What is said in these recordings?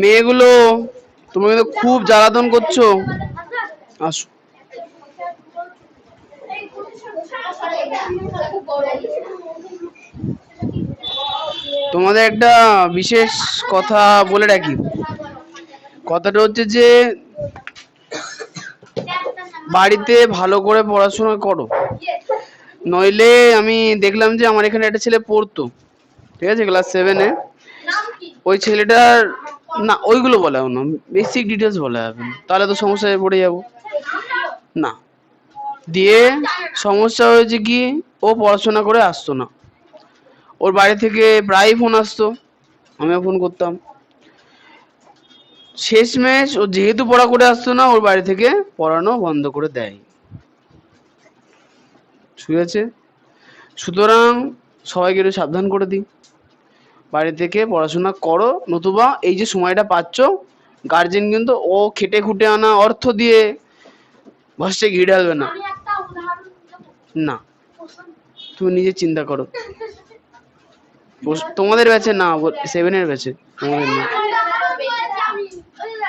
মেয়েগুলো তুমি কিন্তু খুব জ্বালাতন করছো। আসো। তোমাদের একটা বিশেষ কথা বলে রাখি। কথাটা হচ্ছে যে বাড়িতে ভালো করে পড়াশোনা করো, নইলে আমি দেখলাম যে আমার এখানে একটা ছেলে পড়তো, ঠিক আছে, ক্লাস 7-এ। ওই ছেলেটার না ওইগুলো বলা না, বেসিক ডিটেলস বলা যাবে না, তাহলে তো সমস্যায় পড়ে যাব না। দিয়ে সমস্যা হয়েছে কি, ও পড়াশোনা করে আসতো না। ওর বাড়ি থেকে প্রায় ফোন আসতো, আমিও ফোন করতাম। শেষমেশ ও যেহেতু পড়া করে আসতো না, ওর বাড়ি থেকে পড়ানো বন্ধ করে দেয়। ঠিক আছে, সুতরাং সবাইকে একটু সাবধান করে দিই, বাড়ি থেকে পড়াশোনা করো, নতুবা এই যে সময়টা পাচ্ছ, গার্জেন কিন্তু ও খেটে খুঁটে আনা অর্থ দিয়ে ভাষে ঘি ঢালবে না। না, তুমি নিজে চিন্তা করো। তোমাদের ব্যাচে না, 7-এর ব্যাচে, তোমাদের না।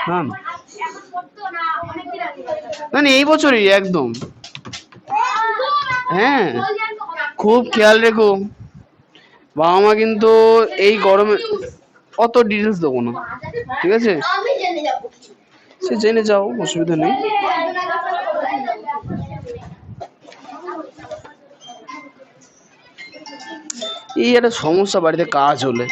হ্যাঁ না, এই বছরই একদম। হ্যাঁ, খুব খেয়াল রেখো। বাবা মা কিন্তু এই গরমে অত ডিটেলস দেবো না, ঠিক আছে, সে জেনে যাও, অসুবিধা নেই। এই একটা সমস্যা বাড়িতে কাজ হলে।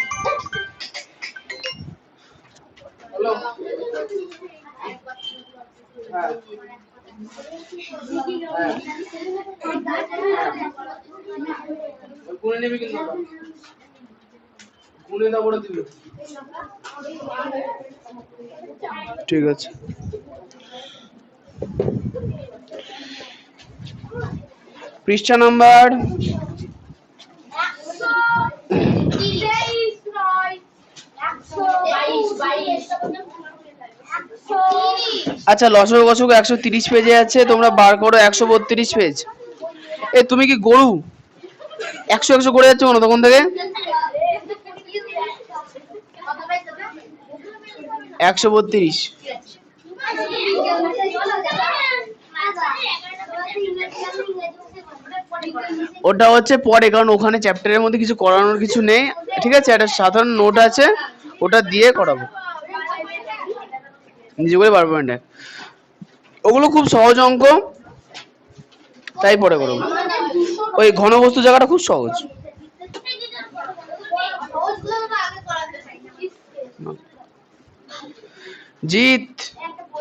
ঠিক আছে, পৃষ্ঠা নাম্বার আচ্ছা, লসগু গসগু 130 পেজে আছে, তোমরা বার করো 132 পেজ। এ তুমি কি গরু 100 করে যাচ্ছ না তখন থেকে? 132 ওটা হচ্ছে পরে, কারণ ওখানে চ্যাপ্টারের মধ্যে কিছু করানোর কিছু নেই, ঠিক আছে, একটা সাধারণ নোট আছে, ওটা দিয়ে করাবো, নিজে করে পারবো না। ওগুলো খুব সহজ অঙ্ক, তাই পরে করবো। ওই ঘনবস্তু জায়গাটা খুব সহজ। জিৎ,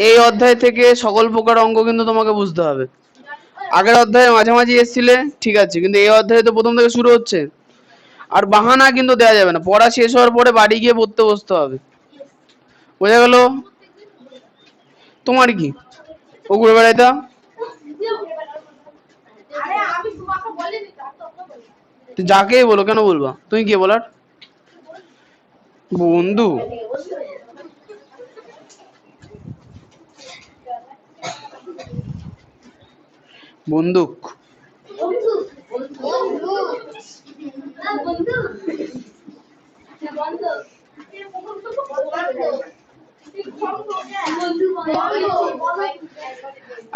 এই অধ্যায় থেকে সকল প্রকার অঙ্ক কিন্তু তোমাকে বুঝতে হবে। আগের অধ্যায়ে মাঝামাঝি এসেছিলে, ঠিক আছে, কিন্তু এই অধ্যায়ে তো প্রথম থেকে শুরু হচ্ছে। আর বাহানা কিন্তু দেওয়া যাবে না, পড়া শেষ হওয়ার পরে বাড়ি গিয়ে পড়তে বসতে হবে, বোঝা গেল? তোমার কি ও ঘুরে বেড়াইতা? যাকেই বলো, কেন বলবা, তুমি কে বলার? বন্ধু? বন্দুক?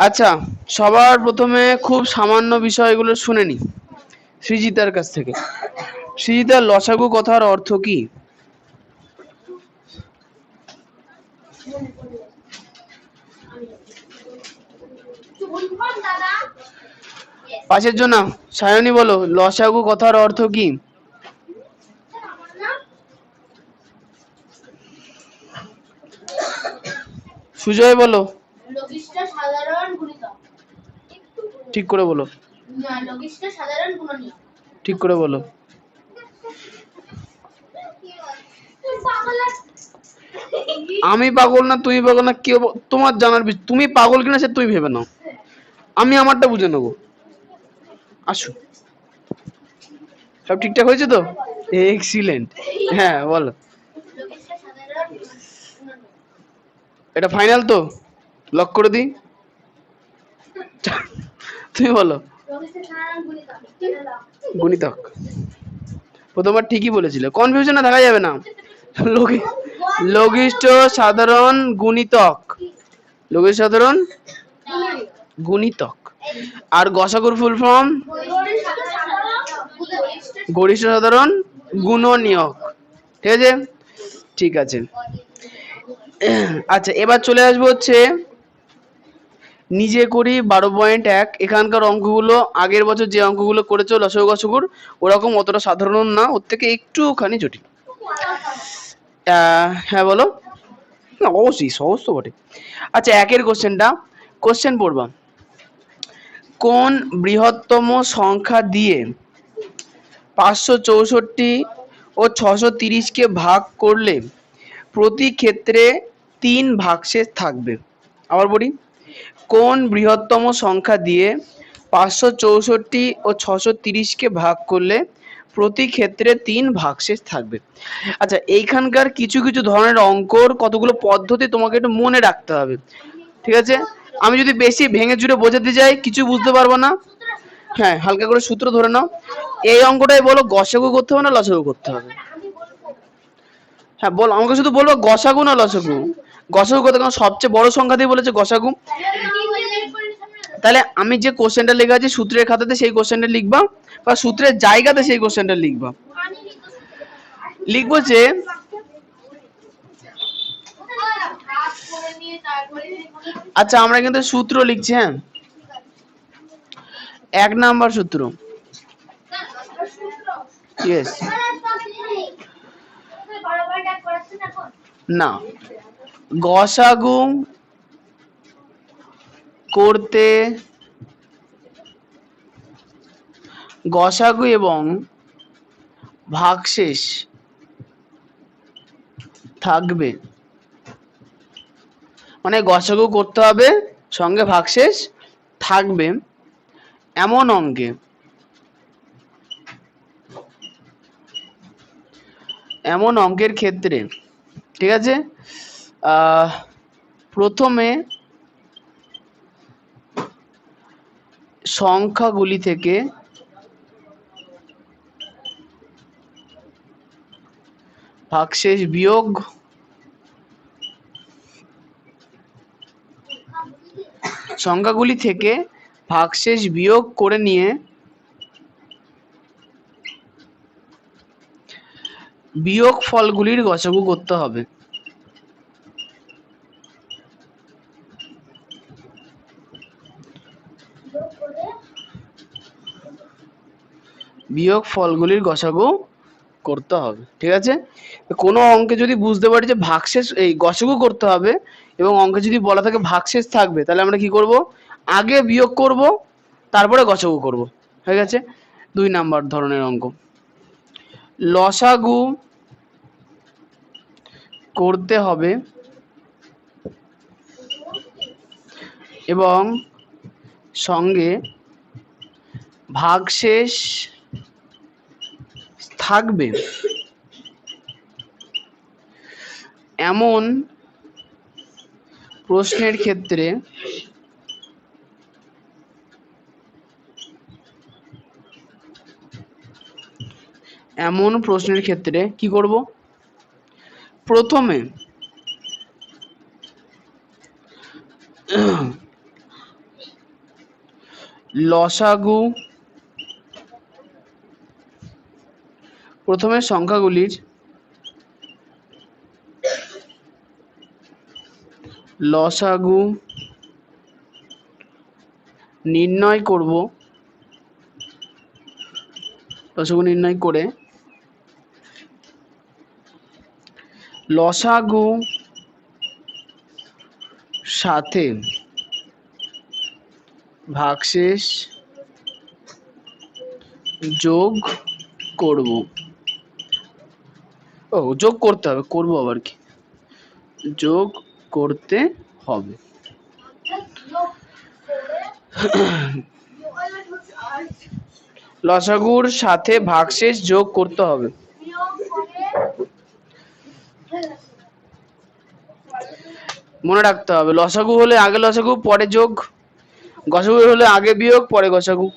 আচ্ছা, সবার প্রথমে খুব সামান্য বিষয়গুলো শুনে নি সৃজিতার কাছ থেকে। সৃজিতার লসাগু কথার অর্থ কি? পাশের জন্য সায়নী বলো, লসাগু কথার অর্থ কি? সুজয় বলো, ঠিক করে বলো। ঠিক করে বলো। আমি পাগল না তুমি পাগল না কেউ, তোমার জানার বিষয়। তুমি পাগল কিনা সে তুমি ভেবে নাও, আমি আমারটা বুঝে নেবো। আসো, সব ঠিকঠাক হয়েছে তো? এক্সিলেন্ট। হ্যাঁ বলো, এটা ফাইনাল তো? লক করে দিই। তুমি বলো। গুণিতক। প্রথমবার ঠিকই বলেছিলে, কনফিউশনে থাকা যাবে না। লঘিষ্ঠ সাধারণ গুণিতক, লঘিষ্ঠ সাধারণ গুণিতক। আর গসাগুর ফুল ফর্ম গরিষ্ঠ সাধারণ গুণনীয়ক। ঠিক আছে, ঠিক আছে। আচ্ছা, এবার চলে আসবো হচ্ছে নিজে করি 12.1। এখানকার অঙ্কগুলো আগের বছর যে অঙ্কগুলো করেছো লসাগু গসাগুর, ওরকম অতটা সাধারণ না, ওর থেকে একটুখানি জটিল। হ্যাঁ বলো। না অবশ্যই সহজ তো বটে। আচ্ছা, একের কোশ্চেন পড়বা। কোন বৃহত্তম সংখ্যা দিয়ে 564 ও 630-কে ভাগ করলে প্রতি ক্ষেত্রে 3 ভাগশেষ থাকবে? আবার বলি, কোন বৃহত্তম সংখ্যা দিয়ে 564 ও 630-কে ভাগ করলে প্রতি ক্ষেত্রে 3 ভাগশেষ থাকবে? আচ্ছা, এইখানকার কিছু কিছু ধরনের অঙ্কর কতগুলো পদ্ধতি তোমাকে একটু মনে রাখতে হবে, ঠিক আছে? আমি যদি বেশি ভেঙে চুরে বোঝাতে যাই কিছু বুঝতে পারবো না। হ্যাঁ, হালকা করে সূত্র ধরে নাও। এই অঙ্কটাই বলো গসাগু করতে হবে না লসাগু করতে হবে? হ্যাঁ বলো, আমাকে শুধু বলবো গসাগু না লসাগু। গসাগু করতে, কারণ সবচেয়ে বড় সংখ্যা দিয়ে বলেছে গসাগু। তাহলে আমি যে কোশ্চেনটা লেখা আছে সূত্রের খাতাতে সেই কোশ্চেনটা লিখবা, বা সূত্রের জায়গাতে সেই কোশ্চেনটা লিখবা। লিখবো যে আচ্ছা, আমরা কিন্তু সূত্র লিখছি। হ্যাঁ, 1 নাম্বার সূত্র। ইয়েস। না, গসাগু করতে গসাগু এবং ভাগশেষ থাকবে, মানে গসাগু করতে হবে সঙ্গে ভাগশেষ থাকবে এমন অঙ্কের ক্ষেত্রে, ঠিক আছে, প্রথমে সংখ্যাগুলি থেকে ভাগশেষ বিয়োগ করে নিয়ে বিয়োগ ফলগুলির গসাগু করতে হবে। বিয়োগ ফলগুলির গসাগু করতে হবে, ঠিক আছে? কোনো অঙ্কে যদি বুঝতে পারি যে ভাগশেষ এই গসাগু করতে হবে এবং অঙ্কে যদি বলা থাকে ভাগশেষ থাকবে, তাহলে আমরা কি করব? আগে বিয়োগ করব, তারপরে গসাগু করব। হয়ে গেছে 2 নাম্বার ধরনের অঙ্ক। লসাগু করতে হবে এবং সঙ্গে ভাগশেষ থাকবে এমন প্রশ্নের ক্ষেত্রে কি করব? প্রথমে সংখ্যাগুলির লসাগু নির্ণয় করে লসাগু সাথে ভাগশেষ যোগ করব। ও যোগ করতে হবে, করবো আবার কি, যোগ করতে হবে। লসাগুর সাথে ভাগশেষ যোগ করতে হবে। মনে রাখতে হবে, লসাগু হলে আগে লসাগু পরে যোগ, গসাগু হলে আগে বিয়োগ পরে গসাগু।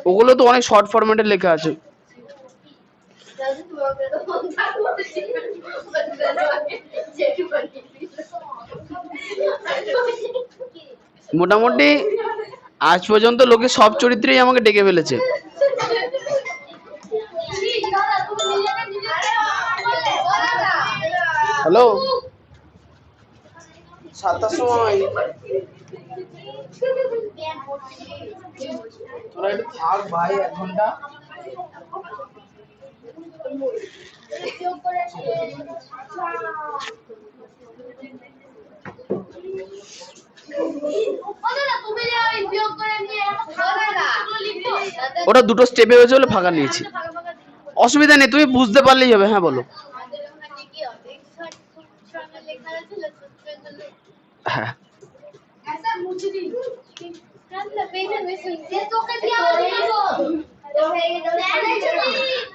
ওগুলো তো অনেক শর্ট ফরম্যাটে লেখা আছে। মোটামুটি আজ পর্যন্ত লোকে সব চরিত্রেই আমাকে ডেকে ফেলেছে। হ্যালো, 7টার সময় তোরা একটু থাক ভাই, 1 ঘন্টা। ওটা দুটো স্টেপে হয়েছে বলে ফাঁকা নিয়েছি, অসুবিধা নেই, তুমি বুঝতে পারলেই হবে। হ্যাঁ বলো। হ্যাঁ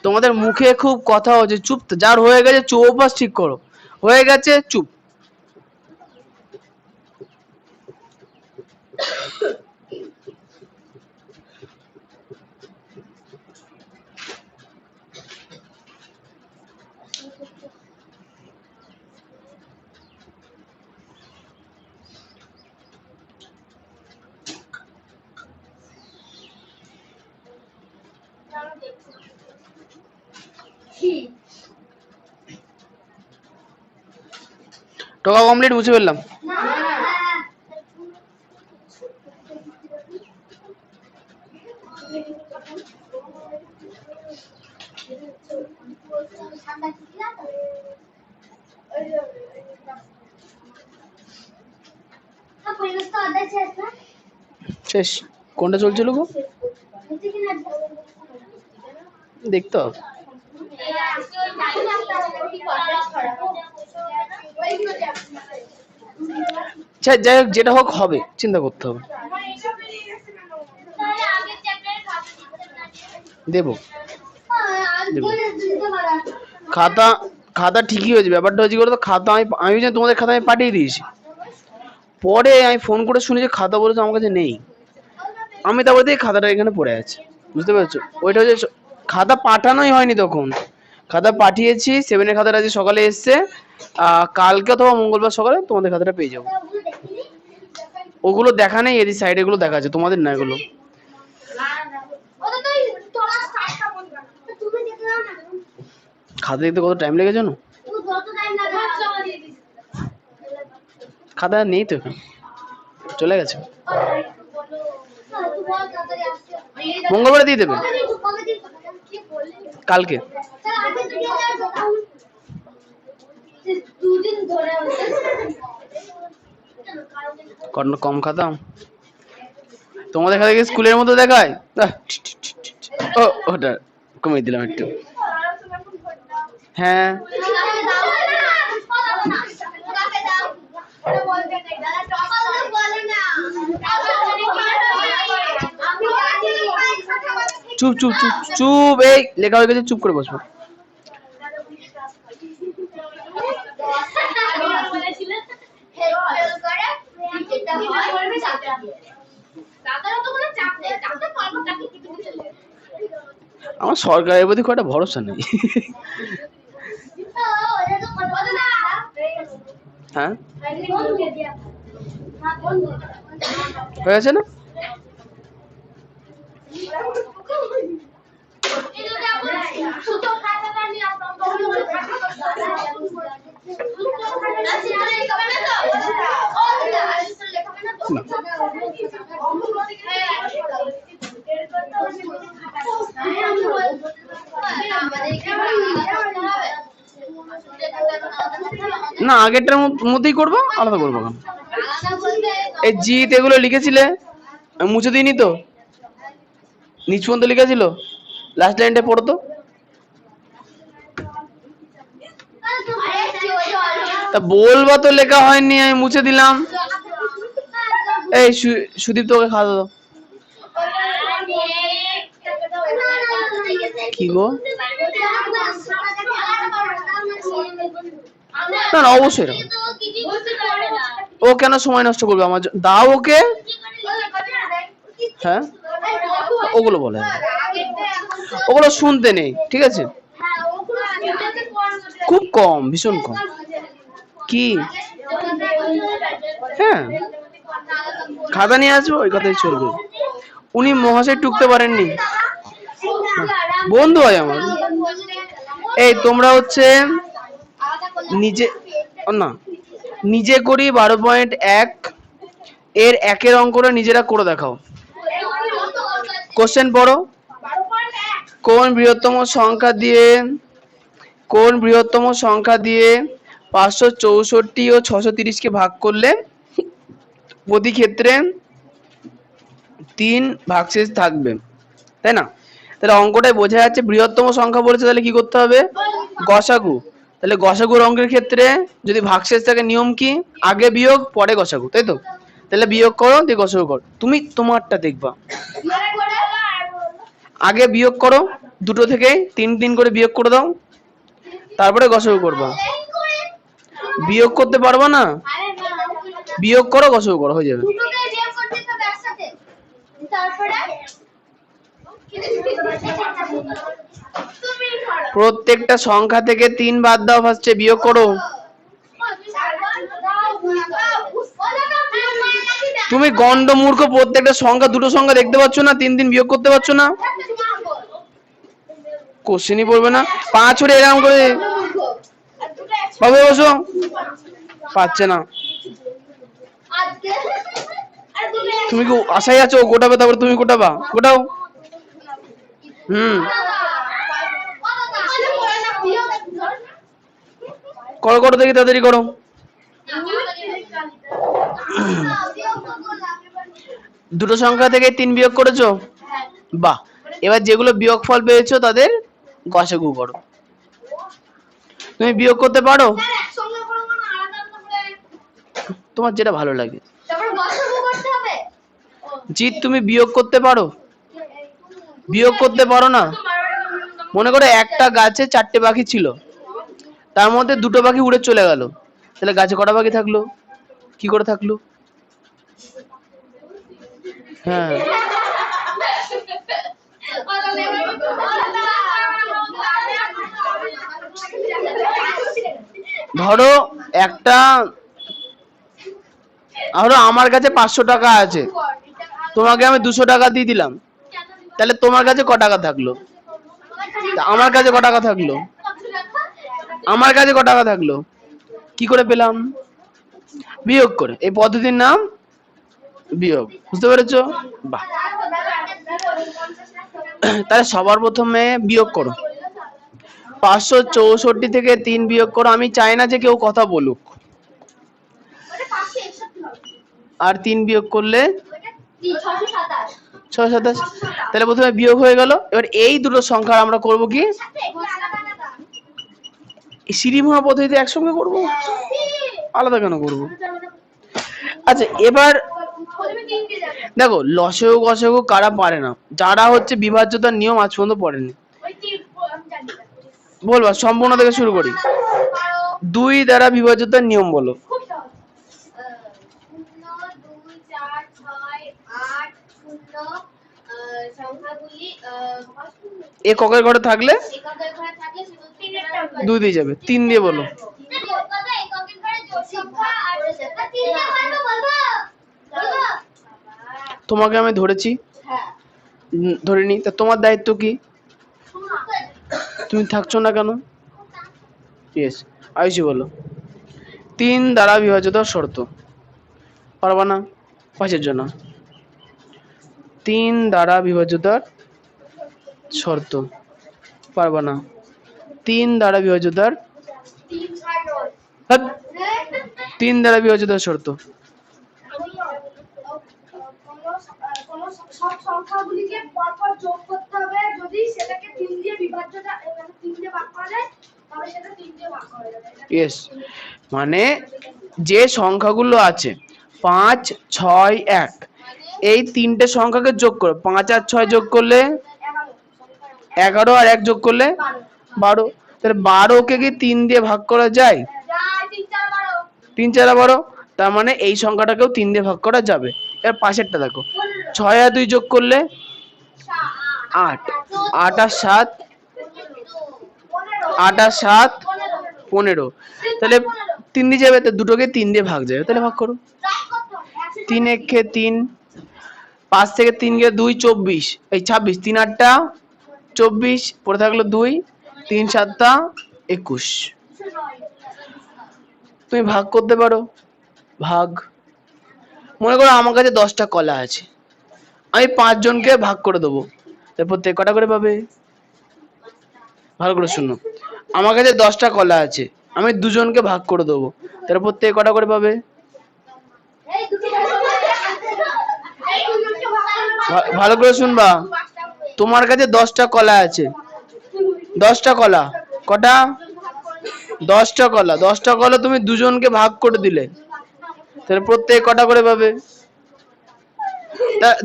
তোমাদের মুখে খুব কথা হচ্ছে, চুপ। যার হয়ে গেছে চুপ, অভ্যাস ঠিক করো, হয়ে গেছে চুপ। টোকা কমপ্লিট, মুছে ফেললাম। শেষ। কোনটা চলছিল গো, দেখতে হবে। যাই হোক, যেটা হোক হবে, চিন্তা করতে হবে। দেবো খাতা, খাতা ঠিকই হয়েছে। ব্যাপারটা হচ্ছে করে, তো খাতা আমি জানি তোমাদের খাতা আমি পাঠিয়ে দিয়েছি, পরে আমি ফোন করে শুনি যে খাতা বলেছে আমার কাছে নেই। আমি তারপরে দেখি খাতাটা এখানে পড়ে আছে, বুঝতে পেরেছো? ওইটা হচ্ছে খাতা পাঠানোই হয়নি তখন, খাতা পাঠিয়েছি। 7-এর খাতাটা আজকে সকালে এসছে, কালকে অথবা মঙ্গলবার সকালে তোমাদের খাতাটা পেয়ে যাবো। ওগুলো দেখা নেই, এর সাইডে গুলো দেখা আছে, তোমাদের না এগুলো। খাতা দেখতে কত টাইম লেগে জানো? খাতা নেই তো এখানে, চলে গেছে। মঙ্গলবারে দিয়ে দেবে, কালকে। কম খাতা তোমাদের খাতা স্কুলের মতো দেখায়। ও ওটা কমিয়ে দিলাম একটু। হ্যাঁ চুপ চুপ চুপ চুপ, এই লেখা হয়ে গেছে, চুপ করে বসবো। আমার সরকারের প্রতি খুব একটা ভরসা নেই। হ্যাঁ হয়ে গেছে না? না, আগেরটার মধ্যেই করবো, আলাদা করবো কেন? এই জিত এগুলো লিখেছিলে, আমি মুছে দিইনি তো? নিচ পর্যন্ত লিখেছিল, লাস্ট লাইনটা পড়ো তো। তা বলবা তো লেখা হয়নি, আমি মুছে দিলাম। এই সুদীপ তোকে খাওয়া দাও। কি গো? না না অবশ্যই ও কেন সময় নষ্ট করবে আমার দাও ওকে। হ্যাঁ ওগুলো বলে, ওগুলো শুনতে নেই, ঠিক আছে? খুব কম, ভীষণ কম। কি? হ্যাঁ খাতা নিয়ে আসবো, ওই কথাই চলবে। উনি মহাশয় টুকতে পারেননি, বন্ধু হয় আমার। এই তোমরা হচ্ছে নিজে না, নিজে করি 12.1 এর একের অঙ্কটা নিজেরা করে দেখাও। কোশ্চেন পড়ো। কোন বৃহত্তম সংখ্যা দিয়ে 564 ও 630 কে ভাগ করলে প্রতি ক্ষেত্রে 3 ভাগশেষ থাকবে, তাই না? তাহলে অঙ্কটাই বোঝা যাচ্ছে বৃহত্তম সংখ্যা বলেছে, তাহলে কি করতে হবে? গসাগু। তাহলে গসাগুর অঙ্কের ক্ষেত্রে যদি ভাগশেষ থাকে নিয়ম কি? আগে বিয়োগ পরে গসাগু, তাই তো? তাহলে বিয়োগ করো দিয়ে গসাগু করো। তুমি তোমারটা দেখবা, আগে বিয়োগ করো, দুটো থেকে 3 করে বিয়োগ করে দাও, তারপরে গসাগু করবা। বিয়োগ করতে পারবা না? বিয়োগ করো গসাগু করো, হয়ে যাবে। প্রত্যেকটা সংখ্যা থেকে 3 বাদ দাও, ফার্স্টে বিয়োগ করো। তুমি গন্ড মূর্খ, প্রত্যেকটা সংখ্যা দুটো সংখ্যা দেখতে পাচ্ছ না, 3 বিয়োগ করতে পারছো না? কোশ্চেনই পড়বে না, 5 হলে এরকম করে হবে, বসো। পাচ্ছে না, তুমি কি আশায় আছো গোটাবে? তারপরে তুমি গোটাবা, গোটাও। করো করো দেখি, তাড়াতাড়ি করো। দুটো সংখ্যা থেকে 3 বিয়োগ করেছো, বাহ। এবার যেগুলো বিয়োগফল পেয়েছো তাদের গসাগু করো। তুমি বিয়োগ করতে পারো? তোমার যেটা ভালো লাগে। জিৎ তুমি বিয়োগ করতে পারো? বিয়োগ করতে পারো না? মনে করো একটা গাছে 4টে পাখি ছিল, তার মধ্যে 2টো পাখি উড়ে চলে গেল, তাহলে গাছে কটা পাখি থাকলো? কি করে থাকলো? হ্যাঁ ধরো একটা, ধরো আমার কাছে 500 টাকা আছে, তোমাকে আমি 200 টাকা দিয়ে দিলাম, তাহলে তোমার কাছে ক টাকা থাকলো? আমার কাছে ক টাকা থাকলো? আমার কাছে ক টাকা থাকলো? কি করে পেলাম? বিয়োগ করে। এই পদ্ধতির নাম বিয়োগ, বুঝতে পেরেছো? বাহ। তাহলে সবার প্রথমে বিয়োগ করো, 564 থেকে 3 বিয়োগ করো। আমি চাই না যে কেউ কথা বলুক। আর 3 বিয়োগ করলে 627। তাহলে প্রথমে বিয়োগ হয়ে গেল। এবার এই দুটো সংখ্যা আমরা করব কি? সিঁড়িমোহা পদ্ধতিতে একসঙ্গে করব, আলাদা কেন করব? আচ্ছা এবার দেখো, লসাগু গসাগু কারা পারে না? যারা হচ্ছে বিভাজ্যতার নিয়ম আজ পর্যন্ত পড়েনি। বলবা সম্পূর্ণ থেকে শুরু করি। 2 দ্বারা বিভাজ্যতার নিয়ম বলো। এককের ঘরে থাকলে 2 দিয়ে যাবে, 3 দিয়ে বলো। তোমাকে আমি ধরেছি, ধরিনি, তা তোমার দায়িত্ব কি? তুমি থাকছো না কেন? ইয়েস, আয়ুষি বলো। 3 দ্বারা বিভাজ্যতার শর্ত পারবা না? 5-এর জন্য 3 দ্বারা বিভাজ্যতার শর্ত পারবা না। 3 দ্বারা বিভাজ্যতার 3 দ্বারা বিভাজ্যতার শর্ত সংখ্যাগুলিকে পরপর যোগ করতে হবে। যদি সেটাকে 3 দিয়ে বিভাজ্যটা 3 দিয়ে ভাগ করা যায় তবে সেটা 3 দিয়ে ভাগ করা যাবে। ইয়েস, মানে যে সংখ্যাগুলো আছে 5, 6, 1, এই তিনটে সংখ্যাকে যোগ করো। 5 আর 6 যোগ করলে 11, আর 1 যোগ করলে 12। তাহলে 12কে কি 3 দিয়ে ভাগ করা যায়? 3 4 12। তার মানে এই সংখ্যাটাকেও 3 দিয়ে ভাগ করা যাবে। এর পাশেরটা দেখো, 6 আর 2 যোগ করলে 8, 8 আর 7, 8 আর 7 15। তাহলে 3 দিয়ে যাবে, তো দুটোকে 3 দিয়ে ভাগ যাবে, তাহলে ভাগ করো। 3 একে 3, 5 থেকে 3 গিয়ে 2, 24, এই 26, 3 8টা 24, পড়ে থাকলো 2, 3 7টা 21। তুমি ভাগ করতে পারো, ভাগ। মনে করো আমার কাছে 10টা কলা আছে, আমি 5 জনকে ভাগ করে দেবো, প্রত্যেক কটা করে পাবে? ভালো করে শুনো, আমার কাছে 10টা কলা আছে, আমি 2 জনকে ভাগ করে দেবো, তাহলে প্রত্যেক কটা করে পাবে? ভালো করে শুনবা, তোমার কাছে 10টা কলা আছে, 10টা কলা, কটা? 10টা কলা, 10টা কলা তুমি 2 জনকে ভাগ করে দিলে, তাহলে প্রত্যেক কটা করে পাবে?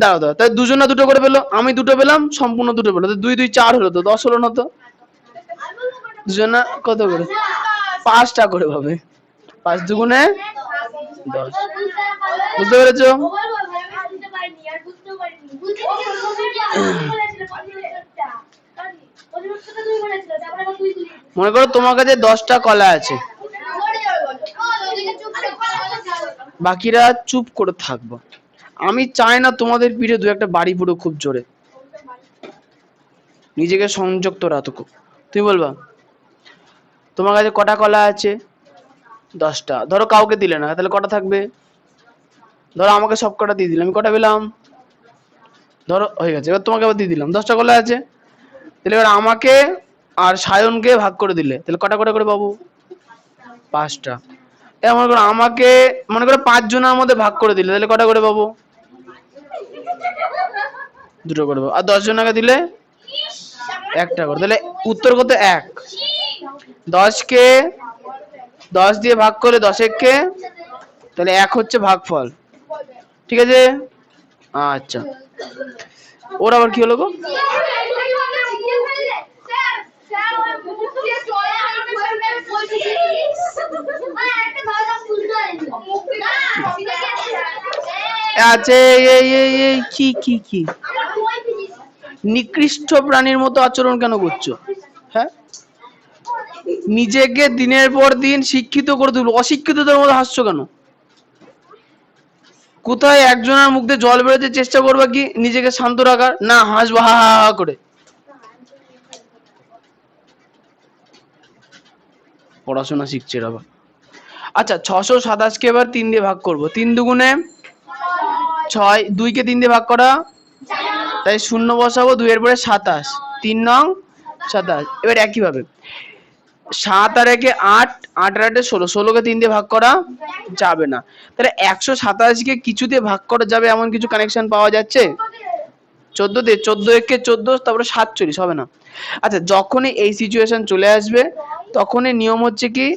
দাঁড়াও দাঁড়াও, তাহলে 2 জনা 2টো করে পেলো, আমি 2টো পেলাম, সম্পূর্ণ 2টো পেলো, 2 2 4 হলো, তো 10 হলো না? তো 2 জনা কত করে? 5টা করে পাবে, 5 দুগুণে 10। বুঝতে পেরেছো? মনে করো তোমার কাছে 10টা কলা আছে, বাকিরা চুপ করে থাকবো। আমি চাই না তোমাদের পিঠে 2-1টা বাড়ি পুরো খুব জোরে, নিজেকে সংযুক্ত রাখো। তুমি বলবা তোমার কাছে কটা কলা আছে? 10টা। ধরো কাউকে দিলে না, তাহলে কটা থাকবে? ধরো আমাকে সব কটা দিয়ে দিলাম, আমি কটা পেলাম? ধরো হয়ে গেছে, এবার তোমাকে আবার দিয়ে দিলাম, 10টা কলা আছে, তাহলে এবার আমাকে আর সায়নকে ভাগ করে দিলে, তাহলে কটা করে পাবো? 5টা। এবার মনে করো আমাকে, মনে করো 5 জনের মধ্যে ভাগ করে দিলে, তাহলে কটা করে পাবো? 2টো করে পাবো। আর 10 জনকে দিলে 1টা করে, তাহলে উত্তর কত? 1। 10কে 10 দিয়ে ভাগ করলে 10 একে, তাহলে 1 হচ্ছে ভাগফল, ঠিক আছে? আচ্ছা, ওর আবার কি হলো গো? আছে এই কি কি কি নিকৃষ্ট প্রাণীর মতো আচরণ কেন করছো? হ্যাঁ, নিজেকে দিনের পর দিন শিক্ষিত করে তুলবো, অশিক্ষিতদের মতো হাসছো কেন? কোথায় একজনের মুখ দিয়ে জল বেরোতে চেষ্টা করবা কি নিজেকে শান্ত রাখার? না, হাসবো হা হা হা করে। পড়াশোনা শিখছে এরা। আচ্ছা, 627কে এবার 3 দিয়ে ভাগ করবো, 3 দুগুণে 6, 2কে 3 দিয়ে ভাগ করা, তাই 0 বসাবো, 2 এর পরে 27, 3 নং 27। এবার একই ভাবে 7 আর 1 8, 8 আর 8 16, 16কে 3 দিয়ে ভাগ করা যাবে না, তাহলে 127কে কিছু দিয়ে ভাগ করা যাবে এমন কিছু কানেকশন পাওয়া যাচ্ছে? 14 দিয়ে, 14 একে 14, তারপরে 47 হবে না। আচ্ছা, যখনই এই সিচুয়েশন চলে আসবে তখনই নিয়ম হচ্ছে কি,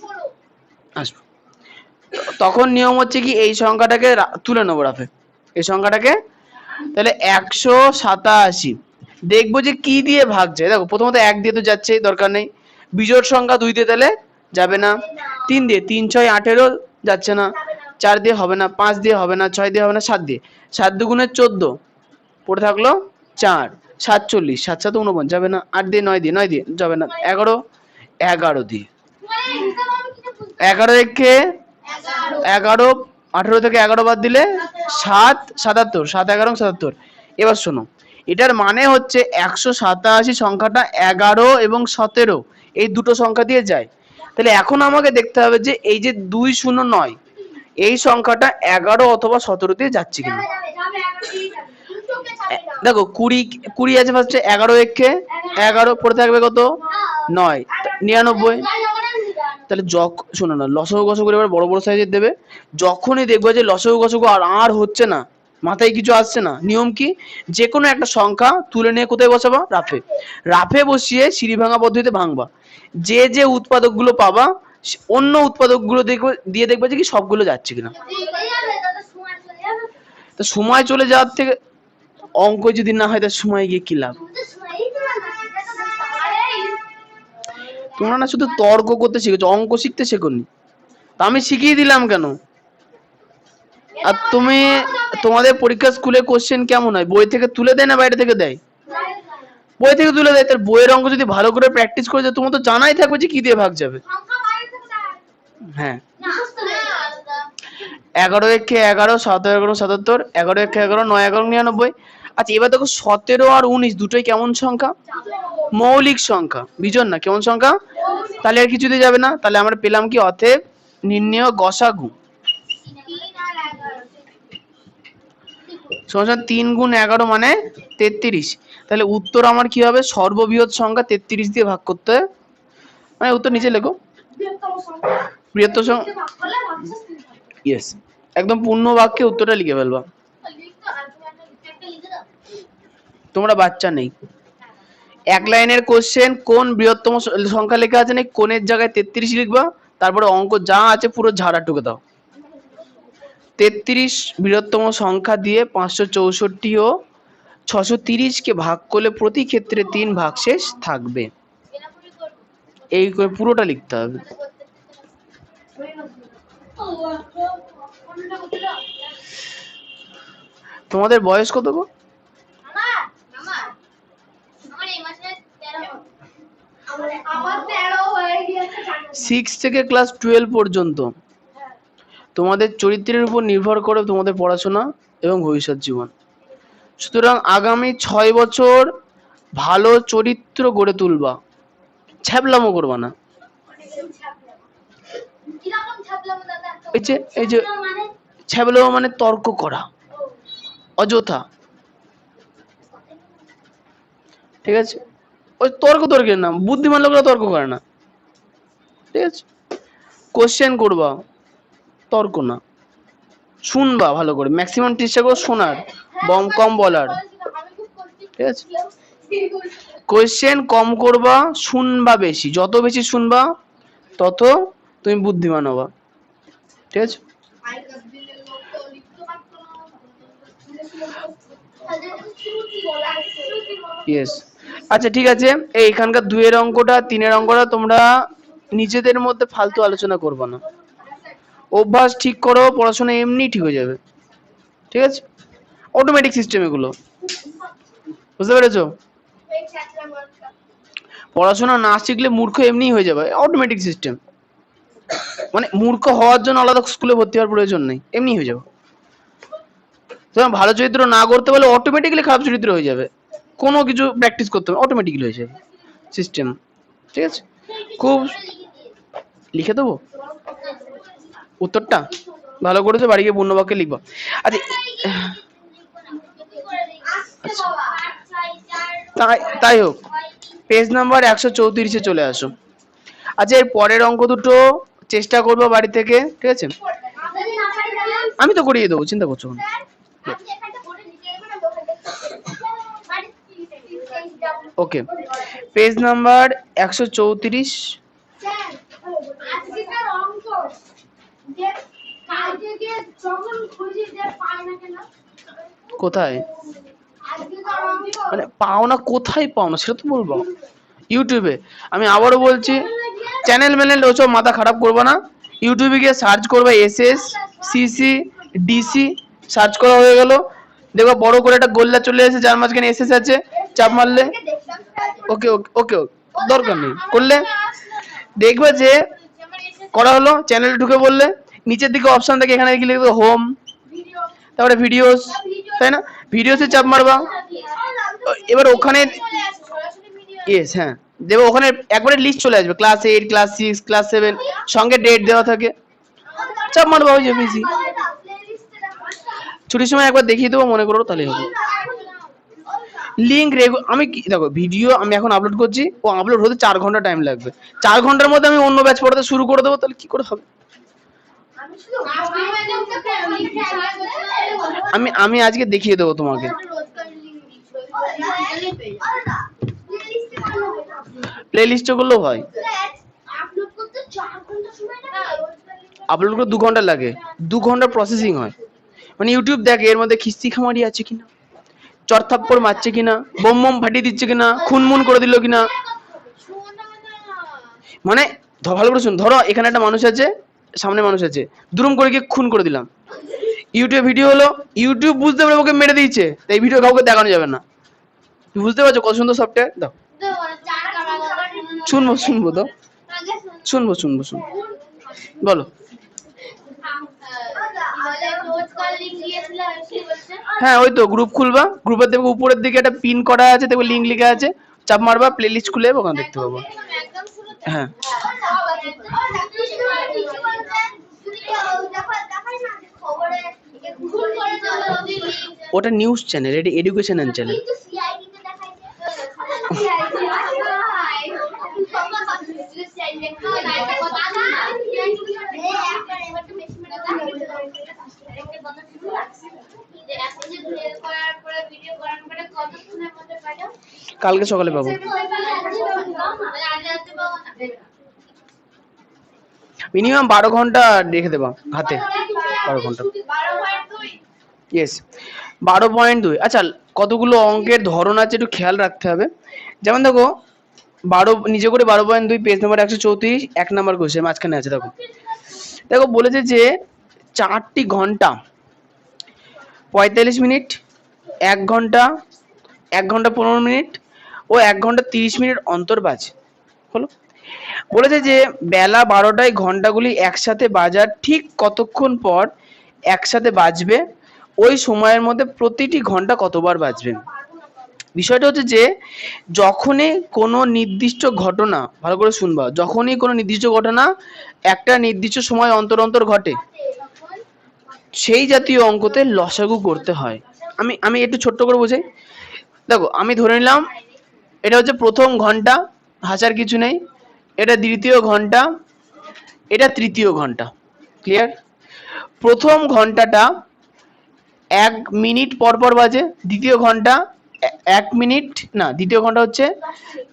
আসবো, তখন নিয়ম হচ্ছে কি এই সংখ্যাটাকে তুলে নেবো রাফে, এই সংখ্যাটাকে, তাহলে 187 দেখবো যে কি দিয়ে ভাগ যায়। দেখো প্রথমত 1 দিয়ে তো যাচ্ছে, দরকার নেই। বিজোড় সংখ্যা 2 দিয়ে তাহলে যাবে না, 3 দিয়ে, 3 6 18 যাচ্ছে না, 4 দিয়ে হবে না, 5 দিয়ে হবে না, 6 দিয়ে হবে না, 7 দিয়ে, 7 দুগুণে 14, পড়ে থাকলো 4, 47, 7 7 49 যাবে না, 8 দিয়ে 9 দিয়ে, 9 দিয়ে যাবে না, 11, 11 দিয়ে, 11 একে 11, 18 থেকে 11 বাদ দিলে 7, 77, 7 11 77। এবার শোনো, এটার মানে হচ্ছে 187 সংখ্যাটা 11 এবং 17 এই দুটো সংখ্যা দিয়ে যায়। তাহলে এখন আমাকে দেখতে হবে যে এই যে 209 এই সংখ্যাটা 11 অথবা 17 দিয়ে যাচ্ছে কিনা। দেখো 20 আছে ফার্স্টে, 11 একে 11, পড়ে থাকবে কত? 9, 99। তাহলে শোনো না, লসাগু গসাগু এবার বড় বড় সাইজের দেবে, যখনই দেখবে যে লসাগু গসাগু আর হচ্ছে না, মাথায় কিছু আসছে না? নিয়ম কি? যে কোনো একটা সংখ্যা তুলে নিয়ে কোথায় বসাবা? রাফে। রাফে বসিয়ে সিঁড়ি ভাঙা পদ্ধতিতে ভাঙবা। যে যে উৎপাদকগুলো পাবা অন্য উৎপাদকগুলো দিয়ে দেখবে যে কি সবগুলো যাচ্ছে কিনা। তো সময় চলে যাওয়ার থেকে অঙ্ক যদি না হয় তার সময় গিয়ে কি লাভ? তোমরা না শুধু তর্ক করতে শিখেছো, অঙ্ক শিখতে শেখোনি। তা আমি শিখিয়ে দিলাম কেন? আর তুমি তোমাদের পরীক্ষা স্কুলে কোশ্চেন কেমন হয়? বই থেকে তুলে দেয় না বাইরে থেকে দেয়? বই থেকে তুলে দেয়। তার বইয়ের অঙ্ক যদি ভালো করে প্র্যাকটিস করে যায় তোমার তো জানাই থাকবে যে কি দিয়ে ভাগ যাবে। হ্যাঁ, 11 একে 11, 7 11 77, 11 একে 11, 9 11 99। আচ্ছা এবার দেখো 17 আর 19 দুটোই কেমন সংখ্যা? মৌলিক সংখ্যা। বিজোড় না, কেমন সংখ্যা? তাহলে আর কিছুতে যাবে না। তাহলে আমরা পেলাম কি? অতএব নির্ণেয় গসাগু সমান 3 গুণ 11 মানে 33। তাহলে উত্তর আমার কি হবে? সর্ববৃহৎ সংখ্যা 33 দিয়ে ভাগ করতে হয়। মানে উত্তর নিচে লেখো, বৃহত্তর সংখ্যা। ইয়েস, একদম পূর্ণ বাক্যে উত্তরটা লিখে ফেলবা। তোমরা বাচ্চা নেই। এক লাইনের কোশ্চেন, কোন বৃহত্তম সংখ্যা লেখা আছে না, কোণের জায়গায় 33 লিখবা, তারপরে অঙ্ক যা আছে পুরো ঝাড়া টুকে দাও। 33 বৃহত্তম সংখ্যা দিয়ে 564 ও 630 কে ভাগ করলে প্রতি ক্ষেত্রে 3 ভাগশেষ থাকবে। এই করে পুরোটা লিখতে হবে। তোমাদের বয়স কত গো? 6 থেকে ক্লাস 12 পর্যন্ত তোমাদের চরিত্রের উপর নির্ভর করে তোমাদের পড়াশোনা এবং ভবিষ্যৎ জীবন। সুতরাং আগামী 6 বছর ভালো চরিত্র গড়ে তুলবা, ছ্যাবলামো করবা না। এই যে ছ্যাবলামো মানে তর্ক করা অযথা, ঠিক আছে? ওই তর্কের নাম। বুদ্ধিমান লোকরা তর্ক করে না, ঠিক আছে? কোশ্চেন করবা, তর্ক না। শুনবা ভালো করে, ম্যাক্সিমাম চেষ্টা করো শোনার, কম বলার, ঠিক আছে? কোশ্চেন কম করবা, শুনবা বেশি। যত বেশি শুনবা তত তুমি বুদ্ধিমান হবা, ঠিক আছে? ইয়েস। আচ্ছা ঠিক আছে, এইখানকার 2 এর অঙ্কটা 3 এর অঙ্কটা তোমরা নিজেদের মধ্যে ফালতু আলোচনা করবা না। অভ্যাস ঠিক করো, পড়াশোনা এমনি ঠিক হয়ে যাবে, ঠিক আছে? অটোমেটিক সিস্টেম এগুলো, বুঝতে পেরেছো? পড়াশোনা না শিখলে মূর্খ এমনি হয়ে যাবে, অটোমেটিক সিস্টেম। মানে মূর্খ হওয়ার জন্য আলাদা স্কুলে ভর্তি হওয়ার প্রয়োজন নেই, এমনি হয়ে যাবে। তোমার ভালো চরিত্র না করতে পারলে অটোমেটিক্যালি খারাপ চরিত্র হয়ে যাবে। কোনো কিছু প্র্যাকটিস করতে হবে, অটোমেটিক্যালি হয়ে যাবে সিস্টেম, ঠিক আছে? খুব লিখে দেবো উত্তরটা, ভালো করেছো, বাড়ি গিয়ে পূর্ণ বাক্যে লিখবা। আচ্ছা তাই হোক, পেজ নাম্বার 134-এ চলে আসো। আচ্ছা এর পরের অঙ্ক দুটো চেষ্টা করবো বাড়ি থেকে, ঠিক আছে? আমি তো করিয়ে দেবো, চিন্তা করছো না। ওকে, পেজ নাম্বার 134। কোথায় মানে পাও না, কোথায় পাও না সেটা তো বলবো। ইউটিউবে, আমি আবারও বলছি, চ্যানেল ম্যানেল ওসব মাথা খারাপ করবো না। ইউটিউবে গিয়ে সার্চ করবে SS CC DC, সার্চ করা হয়ে গেল, দেখো বড় করে একটা গোল্লা চলে এসেছে যার মাঝখানে SS আছে, চাপ মারলে ওকে ওকে ওকে, দরকার নেই করলে দেখবে যে করা হলো। চ্যানেলে ঢুকে বললে নিচের দিকে অপশন থাকে, এখানে কি লিখবে? হোম, তারপরে ভিডিওস, তাই না? ভিডিওসে চাপ মারবা, এবার ওখানে ইয়েস হ্যাঁ দেবো, ওখানে একবারে লিস্ট চলে আসবে, ক্লাস 8 ক্লাস 6 ক্লাস 7, সঙ্গে ডেট দেওয়া থাকে, চাপ মারবা, হয়ে যাবে ইজি। ছুটির সময় একবার দেখিয়ে দেবো, মনে করো, তাহলে হবে। লিঙ্ক আমি দেখো ভিডিও আমি এখন আপলোড করছি, ও আপলোড হতে 4 ঘন্টা টাইম লাগবে। 4 ঘন্টার মধ্যে আমি অন্য ব্যাচ পড়াতে শুরু করে দেবো, তাহলে কি করে হবে? আমি আজকে দেখিয়ে দেবো তোমাকে। প্লে লিস্টে করলেও হয়, আপলোড করে 2 ঘন্টা লাগে, 2 ঘন্টা প্রসেসিং হয়। মানে ইউটিউব দেখে এর মধ্যে খিস্তি খামারি আছে কিনা, চড়থাপ্পড় মারছে কিনা, বোম বোম ফাটিয়ে দিচ্ছে কিনা, খুনমুন করে দিল কিনা। মানে ভালো করে শুন, ধরো এখানে একটা মানুষ আছে, সামনে মানুষ আছে, দুরুম করে গিয়ে খুন করে দিলাম। ইউটিউব ভিডিও হলো, ইউটিউব বুঝতে পারে ওকে মেরে দিয়েছে, তাই ভিডিও কাউকে দেখানো যাবে না। বুঝতে পারছো কত সুন্দর সফটওয়্যার? দাও শুনবো শুনবো, দাও শুনবো শুনবো শুনবো, বলো। হ্যাঁ ওই তো গ্রুপ খুলবা, গ্রুপের দেখবে উপরের দিকে একটা পিন করা আছে, দেখবে লিঙ্ক লেখা আছে, চাপ মারবা, প্লে লিস্ট খুলে যাবে, ওখানে দেখতে পাবো। হ্যাঁ ওটা নিউজ চ্যানেল, এটা এডুকেশনাল চ্যানেল। কালকে সকালে পাবো। মিনিমাম 12 ঘন্টা রেখে দেবা হাতে, 12 ঘন্টা। ইয়েস 12.2। আচ্ছা কতগুলো অঙ্কের ধরন আছে একটু খেয়াল রাখতে হবে। যেমন দেখো 12 নিজে করে 12.2 পেজ নাম্বার 134 1 নাম্বার কোশ্চেন মাঝখানে আছে। দেখো দেখো বলেছে যে 4টি ঘন্টা 45 মিনিট, 1 ঘন্টা, 1 ঘন্টা 15 মিনিট ও 1 ঘন্টা 30 মিনিট অন্তর বাজে। হলো বলেছে যে বেলা 12টায় ঘন্টাগুলি একসাথে বাজার ঠিক কতক্ষণ পর একসাথে বাজবে, ওই সময়ের মধ্যে প্রতিটি ঘন্টা কতবার বাজবে। বিষয়টা হচ্ছে যে যখনই কোনো নির্দিষ্ট ঘটনা, ভালো করে শুনবা, যখনই কোনো নির্দিষ্ট ঘটনা একটা নির্দিষ্ট সময় অন্তর অন্তর ঘটে, সেই জাতীয় অঙ্কতে লসাগু করতে হয়। আমি একটু ছোট্ট করে বোঝাই। দেখো আমি ধরে নিলাম এটা হচ্ছে প্রথম ঘন্টা, হাসার কিছু নেই, এটা দ্বিতীয় ঘন্টা, এটা তৃতীয় ঘন্টা। ক্লিয়ার? প্রথম ঘন্টাটা 1 মিনিট পর পর বাজে, দ্বিতীয় ঘন্টা 1 মিনিট না, দ্বিতীয় ঘন্টা হচ্ছে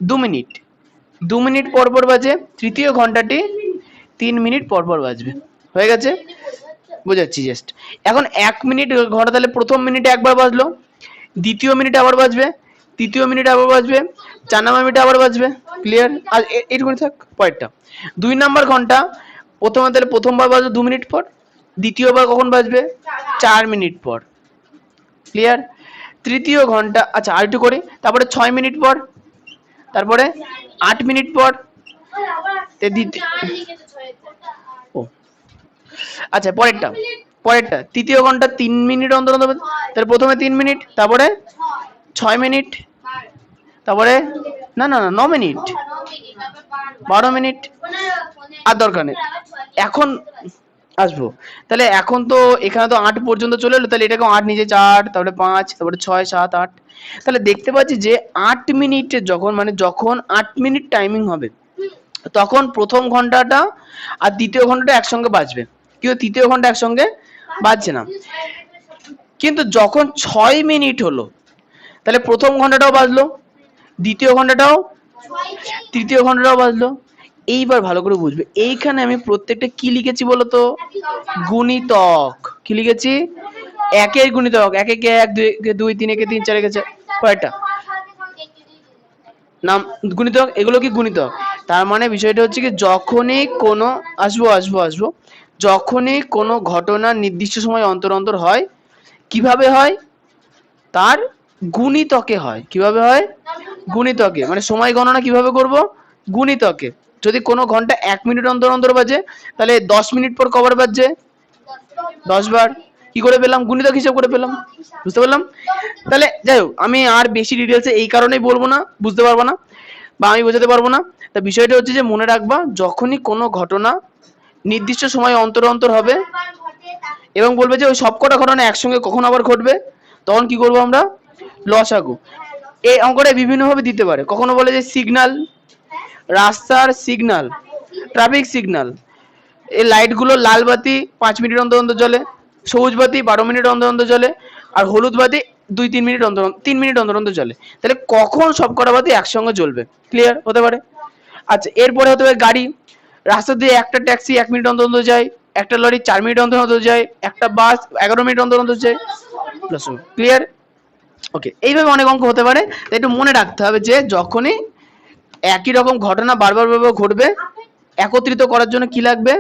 2 মিনিট, 2 মিনিট পর পর বাজে, তৃতীয় ঘন্টাটি 3 মিনিট পর পর বাজবে। হয়ে গেছে? বোঝাচ্ছি জাস্ট। এখন 1 মিনিট ঘন্টা, তাহলে প্রথম মিনিটে একবার বাজলো, দ্বিতীয় মিনিটে আবার বাজবে, তৃতীয় মিনিটে আবার বাজবে, 4 নম্বর মিনিটে আবার বাজবে। ক্লিয়ার? আর এইটুকুনি থাক। পরেরটা 2 নম্বর ঘন্টা, প্রথমে তাহলে প্রথমবার বাজবে 2 মিনিট পর, দ্বিতীয়বার কখন বাজবে 4 মিনিট পর। ক্লিয়ার? তৃতীয় ঘন্টা, আচ্ছা আর একটু করি, তারপরে 6 মিনিট পর, তারপরে 8 মিনিট পর, ও আচ্ছা পরেরটা পরেরটা তৃতীয় ঘন্টা 3 মিনিট অন্তর অন্তর, তাহলে প্রথমে 3 মিনিট, তারপরে 6 মিনিট, তারপরে না না না 9 মিনিট, 12 মিনিট, আর দরকার নেই। এখন আসবো, তাহলে এখন তো এখানে তো 8 পর্যন্ত চলে এলো, তাহলে এটাকে 8 নিচে 4, তারপরে 5, তারপরে 6, 7, 8, তাহলে দেখতে পাচ্ছি যে 8 মিনিটে যখন, মানে যখন 8 মিনিট টাইমিং হবে তখন প্রথম ঘন্টাটা আর দ্বিতীয় ঘন্টাটা একসঙ্গে বাজবে, কিন্তু তৃতীয় ঘন্টা একসঙ্গে বাজছে না। কিন্তু যখন 6 মিনিট হলো, তাহলে প্রথম ঘন্টাটাও বাজলো, দ্বিতীয় ঘন্টাটাও, তৃতীয় ঘন্টাটাও বাজলো। এইবার ভালো করে বুঝবে, এইখানে আমি প্রত্যেকটা কি লিখেছি বলতো? গুণিতক। কি লিখেছি? একের গুণিতক, 1 একে 1, 2 একে 2, 3 একে 3, 4 একে 4, কয়টা নাম গুণিতক, এগুলো কি গুণিতক। তার মানে বিষয়টা হচ্ছে কি যখনই কোনো আসবো যখনই কোনো ঘটনা নির্দিষ্ট সময় অন্তর অন্তর হয়, কিভাবে হয়? তার গুণিতকে হয়। কিভাবে হয়? গুণিতকে। মানে সময় গণনা কিভাবে করব? গুণিতকে। যদি কোনো ঘন্টা 1 মিনিট অন্তর অন্তর বাজে, তাহলে 10 মিনিট পর কবার বাজছে? 10 বার। কি করে পেলাম? গুণিতক হিসাব করে পেলাম। বুঝতে পারলাম? তাহলে যাই হোক, আমি আর বেশি ডিটেলসে এই কারণেই বলবো না, বুঝতে পারবো না বা আমি বোঝাতে পারবো না। তা বিষয়টা হচ্ছে যে মনে রাখবা, যখনই কোনো ঘটনা নির্দিষ্ট সময় অন্তর অন্তর হবে এবং বলবে যে ওই সবকটা ঘটনা একসঙ্গে কখন আবার ঘটবে, তখন কি করবো আমরা? লসাগু। এই অঙ্কটা বিভিন্নভাবে দিতে পারে। কখনো বলে যে সিগন্যাল, রাস্তার সিগন্যাল, ট্রাফিক সিগন্যাল, এই লাইটগুলো লাল বাতি 5 মিনিট অন্তর অন্তর জ্বলে, সবুজ বাতি 12 মিনিট অন্তর অন্তর জ্বলে, আর হলুদ বাতি 2-3 মিনিট অন্তর 3 মিনিট অন্তর অন্তর জ্বলে। তাহলে কখন সবকটা বাতি একসঙ্গে জ্বলবে? ক্লিয়ার হতে পারে। আচ্ছা, এরপরে হতে পারে গাড়ি। রাস্তা দিয়ে একটা ট্যাক্সি 1 মিনিট অন্তর অন্তর যায়, একটা লরি 4 মিনিট অন্তর অন্তর যায়, একটা বাস 11 মিনিট অন্তর অন্তর যায়। ক্লিয়ার? ওকে, এইভাবে অনেক অঙ্ক হতে পারে। তাই একটু মনে রাখতে হবে যে যখনই একই রকম ঘটনা বারবার বারবার ঘটবে, একত্রিত করার জন্য কি লাগবে?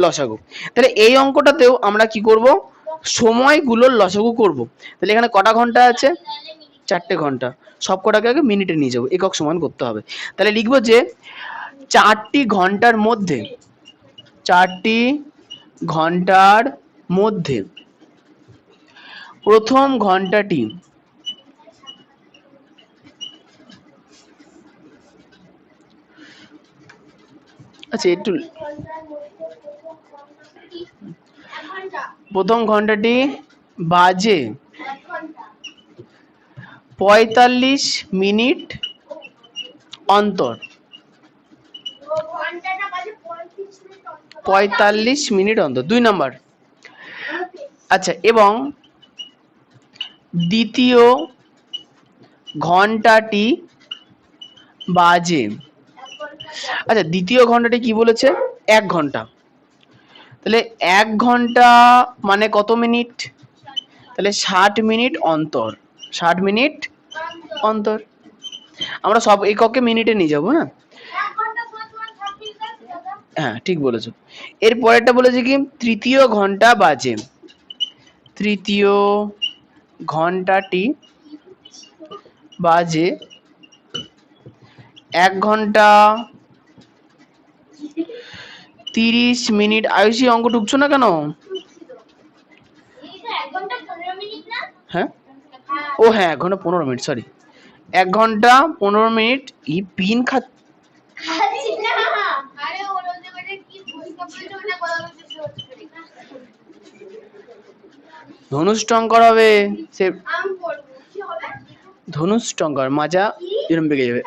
লসাগু। তাহলে এই অঙ্কটাতেও আমরা কি করব? সময়গুলোর লসাগু করব। তাহলে এখানে কটা ঘন্টা আছে? 4টে ঘন্টা। সব কটাকে আগে মিনিটে নিয়ে যাবো, একক সমান করতে হবে। তাহলে লিখবো যে 4টি ঘন্টার মধ্যে, 4টি ঘন্টার মধ্যে প্রথম ঘন্টাটি আচ্ছা একটু প্রথম ঘন্টাটি বাজে 45 মিনিট অন্তর। 45 মিনিট অন্তর, 2 নাম্বার। আচ্ছা, এবং দ্বিতীয় ঘন্টাটি বাজে, আচ্ছা দ্বিতীয় ঘন্টাটি কি বলেছে? 1 ঘন্টা। তাহলে 1 ঘন্টা মানে কত মিনিট? তাহলে 60 মিনিট অন্তর, 60 মিনিট অন্তর। আমরা সব এককে মিনিটে নিয়ে যাবো। হ্যাঁ হ্যাঁ ঠিক বলেছো। এর পরেরটা বলেছে কি? তৃতীয় ঘন্টা বাজে, তৃতীয় ঘন্টাটি বাজে 1 ঘন্টা 30 মিনিট। আয়ুষী অঙ্ক ঢুকছো না কেন? হ্যাঁ ও হ্যাঁ 1 ঘন্টা 15 মিনিট, সরি 1 ঘন্টা 15 মিনিট। ই পিন ধনুষ টঙ্কর হবে সে, ধনুষ টঙ্কর মাজা এরম বেগে যাবে।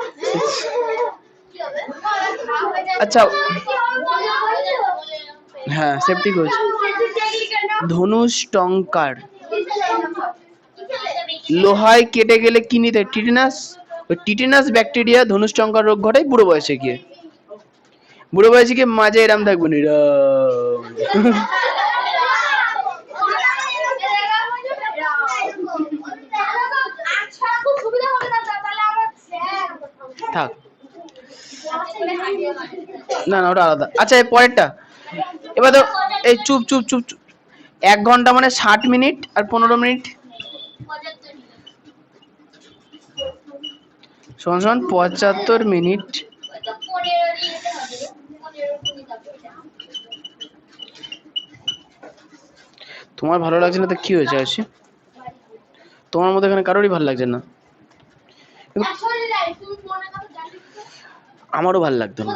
আচ্ছা হ্যাঁ সেফটি হয়েছে। ধনুষ টঙ্কার লোহায় কেটে গেলে কি নিতে? টিটেনাস। ওই টিটেনাস ব্যাকটেরিয়া ধনুষ টঙ্কার রোগ ঘটায় বুড়ো বয়সে গিয়ে। বুড়ো বয়সে গিয়ে মাজা এরাম থাকবে না। থাক না না ওটা আলাদা। আচ্ছা এর পরেরটা এবার তো এই চুপ চুপ চুপ চুপ। 1 ঘন্টা মানে 60 মিনিট আর 15 মিনিট সমান সমান 75 মিনিট। তোমার ভালো লাগছে না তো কি হয়েছে আসি? তোমার মধ্যে এখানে কারোরই ভালো লাগছে না। আমারও ভালো লাগতো না।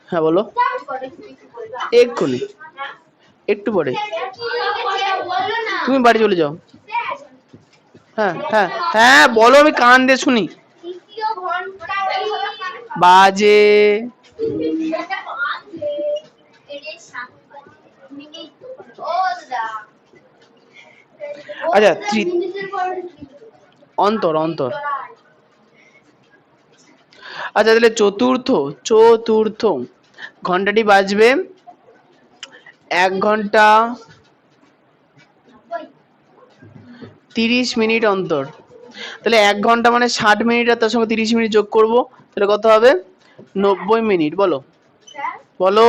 হ্যাঁ বলো। এক্ষুনি একটু পরে তুমি বাড়ি চলে যাও। হ্যাঁ হ্যাঁ হ্যাঁ বলো, আমি কান দিয়ে শুনি। বাজে আচ্ছা অন্তর অন্তর। আচ্ছা তাহলে চতুর্থ, চতুর্থ ঘন্টাটি বাজবে 1 ঘন্টা 30 মিনিট অন্তর। তাহলে 1 ঘন্টা মানে 60 মিনিট আর তার সঙ্গে 30 মিনিট যোগ করব, তাহলে কত হবে? 90 মিনিট। বলো বলো।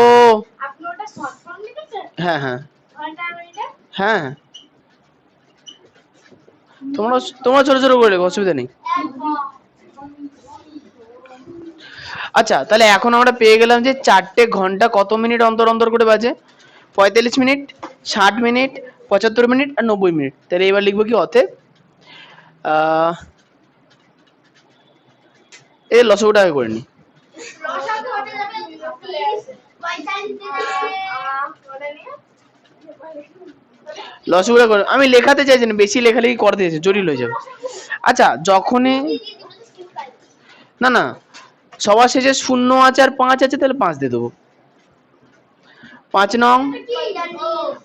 হ্যাঁ হ্যাঁ হ্যাঁ তোমরা তোমরা ছোট ছোট করে লেখো, অসুবিধা নেই। আচ্ছা তাহলে এখন আমরা পেয়ে গেলাম যে 4টে ঘন্টা কত মিনিট অন্তর অন্তর করে বাজে? 45 মিনিট, 60 মিনিট, 75 মিনিট আর 90 মিনিট। তাহলে এবার লিখবো কি? অতএব এই লসাগুটা আগে করে নি। লসাগুটা করে আমি লেখাতে চাইছি না, বেশি লেখালেখি করতে চাইছি, জটিল হয়ে যাবে। আচ্ছা যখনই না না সবার শেষে 0 আছে আর 5 আছে, তাহলে 5 দিয়ে দেবো। 5 নং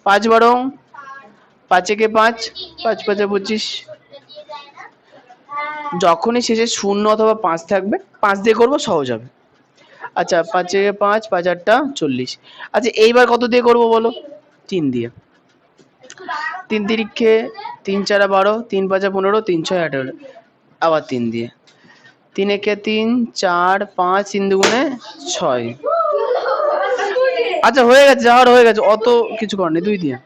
5 12, 5 একে 5, 5 5 25। যখনই শেষে 0 অথবা 5 থাকবে 5 দিয়ে করবো, সহজ হবে। আচ্ছা 5 একে 5, 5 8 40। আচ্ছা এইবার কত দিয়ে করবো বলো? 3 দিয়ে। 3 তিরিক্ষে 3 4 12, 3 5 15, 3 6 18, আবার 3 দিয়ে। 3 একে 3, 4 5, 3 দুগুণে 6। আচ্ছা হয়ে গেছে, যাওয়ার হয়ে গেছে, অত কিছু করার নেই। 2 দিয়ে।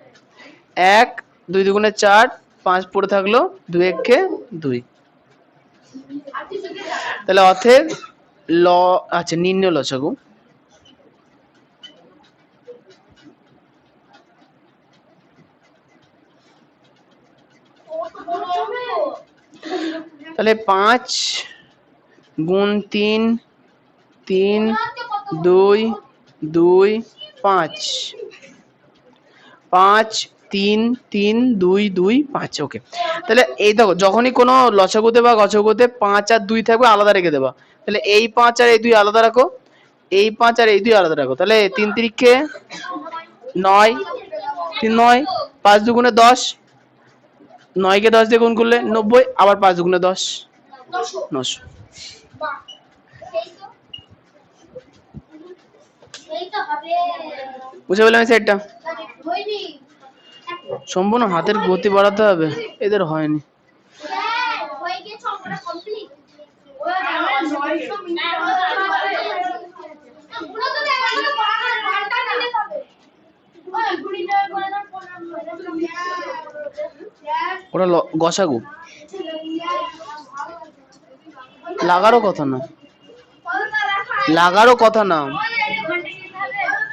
1 2 দুগুণে 4, 5 পড়ে থাকলো, 2 একে 2। তাহলে অতএব আচ্ছা নির্ণয় লসাগু। তাহলে 5 গুণ 3 3 2 2 5, 5 3 3 2 2 5। ওকে, তাহলে এই দেখো যখনই কোনো লসাগুতে বা গসাগুতে 5 আর 2 থাকবে আলাদা রেখে দেবা। তাহলে এই 5 আর এই 2 আলাদা রাখো, এই 5 আর এই 2 আলাদা রাখো। তাহলে 3 তিরিক্ষে 9, 3 9, 5 দুগুণে 10, 9 কে 10 দিয়ে গুণ করলে 90, আবার 5 দুগুণে 10, 900। বুঝে পেলাম সেটটা? সম্পূর্ণ হাতের গতি বাড়াতে হবে, এদের হয়নি। ওটা গসাগু, লাগারও কথা না, লাগারও কথা না।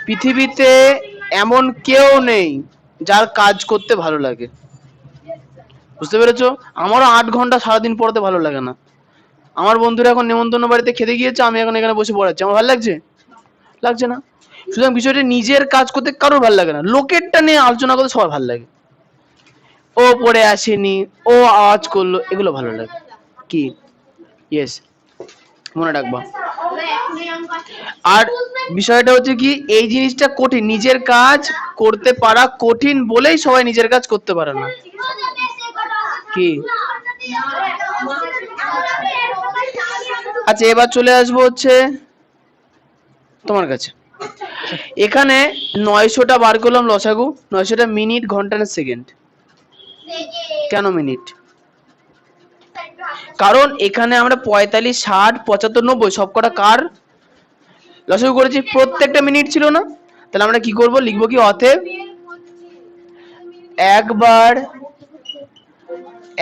পৃথিবীতে এমন কেউ নেই যার কাজ করতে ভালো লাগে, বুঝতে পেরেছো? আমারও 8 ঘন্টা সারাদিন পড়াতে ভালো লাগে না। আমার বন্ধুরা এখন নেমন্তন্ন বাড়িতে খেতে গিয়েছে, আমি এখন এখানে বসে পড়াচ্ছি, আমার ভালো লাগছে? লাগছে না। সুতরাং বিষয়টা নিজের কাজ করতে কারোর ভালো লাগে না, লোকেরটা নিয়ে আলোচনা করতে সবার ভালো লাগে। ও পড়ে আসেনি, ও আওয়াজ করলো, এগুলো ভালো লাগে। কি? ইয়েস, মনে রাখবা। আর বিষয়টা হচ্ছে কি, এই জিনিসটা কঠিন, নিজের কাজ করতে পারা কঠিন বলেই সবাই নিজের কাজ করতে পারে না। কি? আচ্ছা এবার চলে আসবো হচ্ছে তোমার কাছে। এখানে 900টা বার করলাম লসাগু, 900টা মিনিট, ঘন্টা না সেকেন্ড? কেন মিনিট? কারণ এখানে আমরা 45 60 75 90 সবকটা কার লসাগু করেছি, প্রত্যেকটা মিনিট ছিল না? তাহলে আমরা কি করব, লিখবো কি, অতএব একবার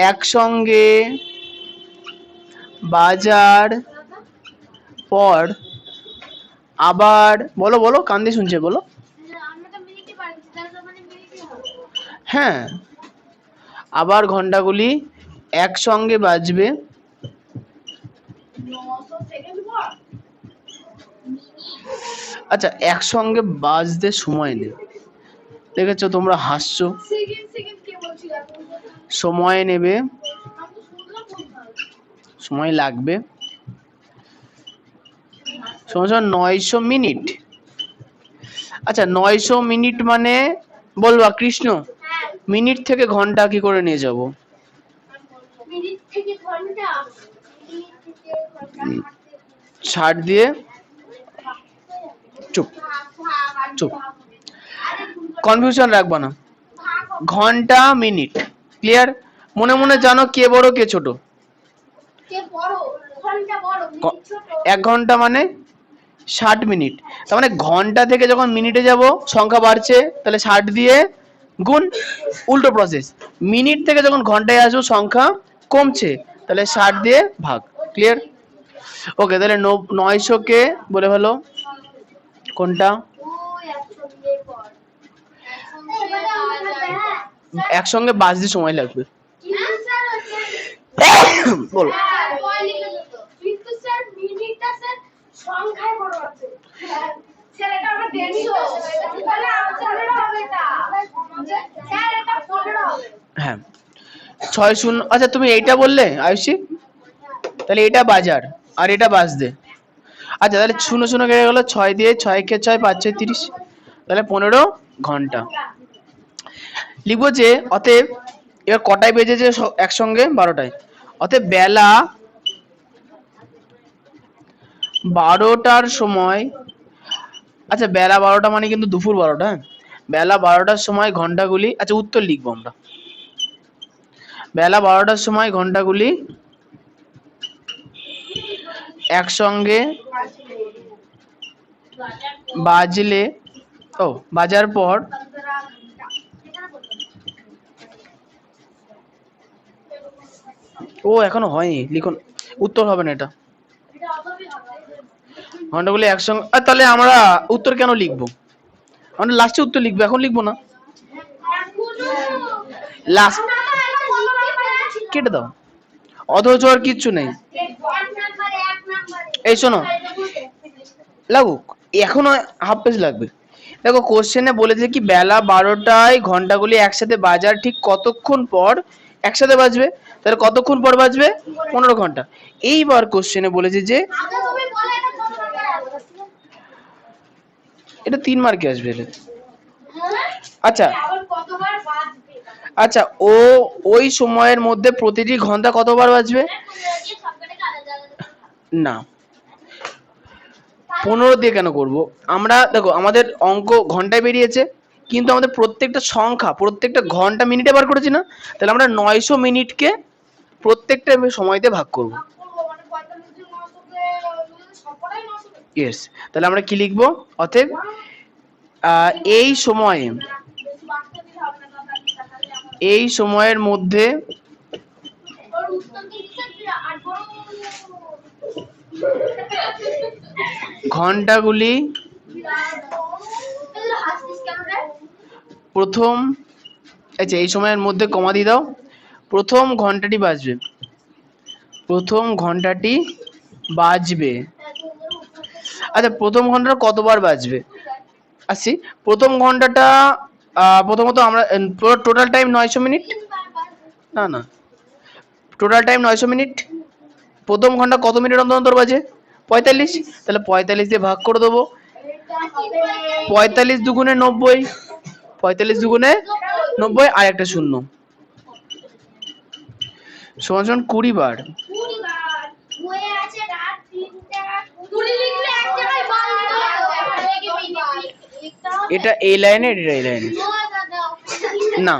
একসঙ্গে বাজার পর আবার, বলো বলো, কান দিয়ে শুনছে, বলো। হ্যাঁ, আবার ঘন্টাগুলি একসঙ্গে বাজবে আচ্ছা একসঙ্গে বাজতে সময় নেই, দেখেছো তোমরা হাসছো, সময় নেবে, সময় লাগবে, সময় 900 মিনিট। আচ্ছা 900 মিনিট মানে বলবা কৃষ্ণ, মিনিট থেকে ঘন্টা কি করে নিয়ে যাব? 60 দিয়ে, চুপ চুপ, কনফিউশন রাখবা না, ঘন্টা মিনিট, ক্লিয়ার? মনে মনে জানো কে বড় কে ছোট? 1 ঘন্টা মানে 60 মিনিট, তার মানে ঘন্টা থেকে যখন মিনিটে যাব সংখ্যা বাড়ছে, তাহলে 60 দিয়ে গুণ, উল্টো প্রসেস। মিনিট থেকে যখন ঘন্টায় আসবো সংখ্যা কমছে, তাহলে 60 দিয়ে ভাগ, ক্লিয়ার? ওকে, তাহলে 900 কে বলে ফেলো কোনটা? একসঙ্গে বাজতে সময় লাগবে, বলো। হ্যাঁ 6 0, আচ্ছা তুমি এইটা বললে আয়ুষী, তাহলে এটা বাজার আর এটা বাজতে। আচ্ছা তাহলে 0 0 কেটে গেল, 6 দিয়ে 6 কে 6 5 6 30, তাহলে 15 ঘন্টা। লিখবো যে অতএব এবার কটায় বেজেছে একসঙ্গে 12টায়, অতএব বেলা 12টার সময়, আচ্ছা বেলা 12টা মানে কিন্তু দুপুর 12টা, হ্যাঁ বেলা 12টার সময় ঘন্টাগুলি, আচ্ছা উত্তর লিখবো আমরা, বেলা 12টার সময় ঘন্টাগুলি একসঙ্গে বাজলে, ও বাজার পর ও এখনো হয়নি, লিখুন উত্তর হবে না এটা, ঘন্টাগুলি একসঙ্গে, তাহলে আমরা উত্তর কেন লিখবো, আমরা লাস্টে উত্তর লিখবো, এখন লিখবো না, লাস্ট কেটে দাও, অথচ আর কিচ্ছু নেই। এই শোনো লাগুক, এখনো হাফ পেজ লাগবে। দেখো কোশ্চেনে বলেছে কি বেলা 12টায় ঘন্টাগুলি একসাথে বাজার ঠিক কতক্ষণ পর একসাথে বাজবে, তাহলে কতক্ষণ পর বাজবে, 15 ঘন্টা। এইবার কোশ্চেনে বলেছে যে এটা 3 মার্কে আসবে। আচ্ছা আচ্ছা, ও ওই সময়ের মধ্যে প্রতিটি ঘন্টা কতবার বাজবে, না 15 দিয়ে কেন করব আমরা, দেখো আমাদের অঙ্ক ঘন্টায় বেরিয়েছে, কিন্তু আমাদের প্রত্যেকটা সংখ্যা প্রত্যেকটা ঘন্টা মিনিটে বার করেছি না, তাহলে আমরা 900 মিনিটকে প্রত্যেকটা সময়তে ভাগ করব। ইয়েস, তাহলে আমরা কি লিখবো, অতএব এই সময়ে, এই সময়ের মধ্যে ঘন্টাগুলি প্রথম, আচ্ছা এই সময়ের মধ্যে কমা দিয়ে দাও, প্রথম ঘন্টাটি বাজবে, প্রথম ঘন্টাটি বাজবে, আচ্ছা প্রথম ঘন্টাটা কতবার বাজবে, আসি প্রথম ঘন্টাটা প্রথমত আমরা টোটাল টাইম 900 মিনিট, না না টোটাল টাইম 900 মিনিট, প্রথম ঘন্টা কত মিনিট অন্তর অন্তর বাজে, 45, তাহলে 45 দিয়ে ভাগ করে দেবো, 45 দুগুণে 90, 45 দুগুণে 90 আর একটা শূন্য, সমান সমান 20 বার। এটা এই লাইনে, এটা এই লাইনে, না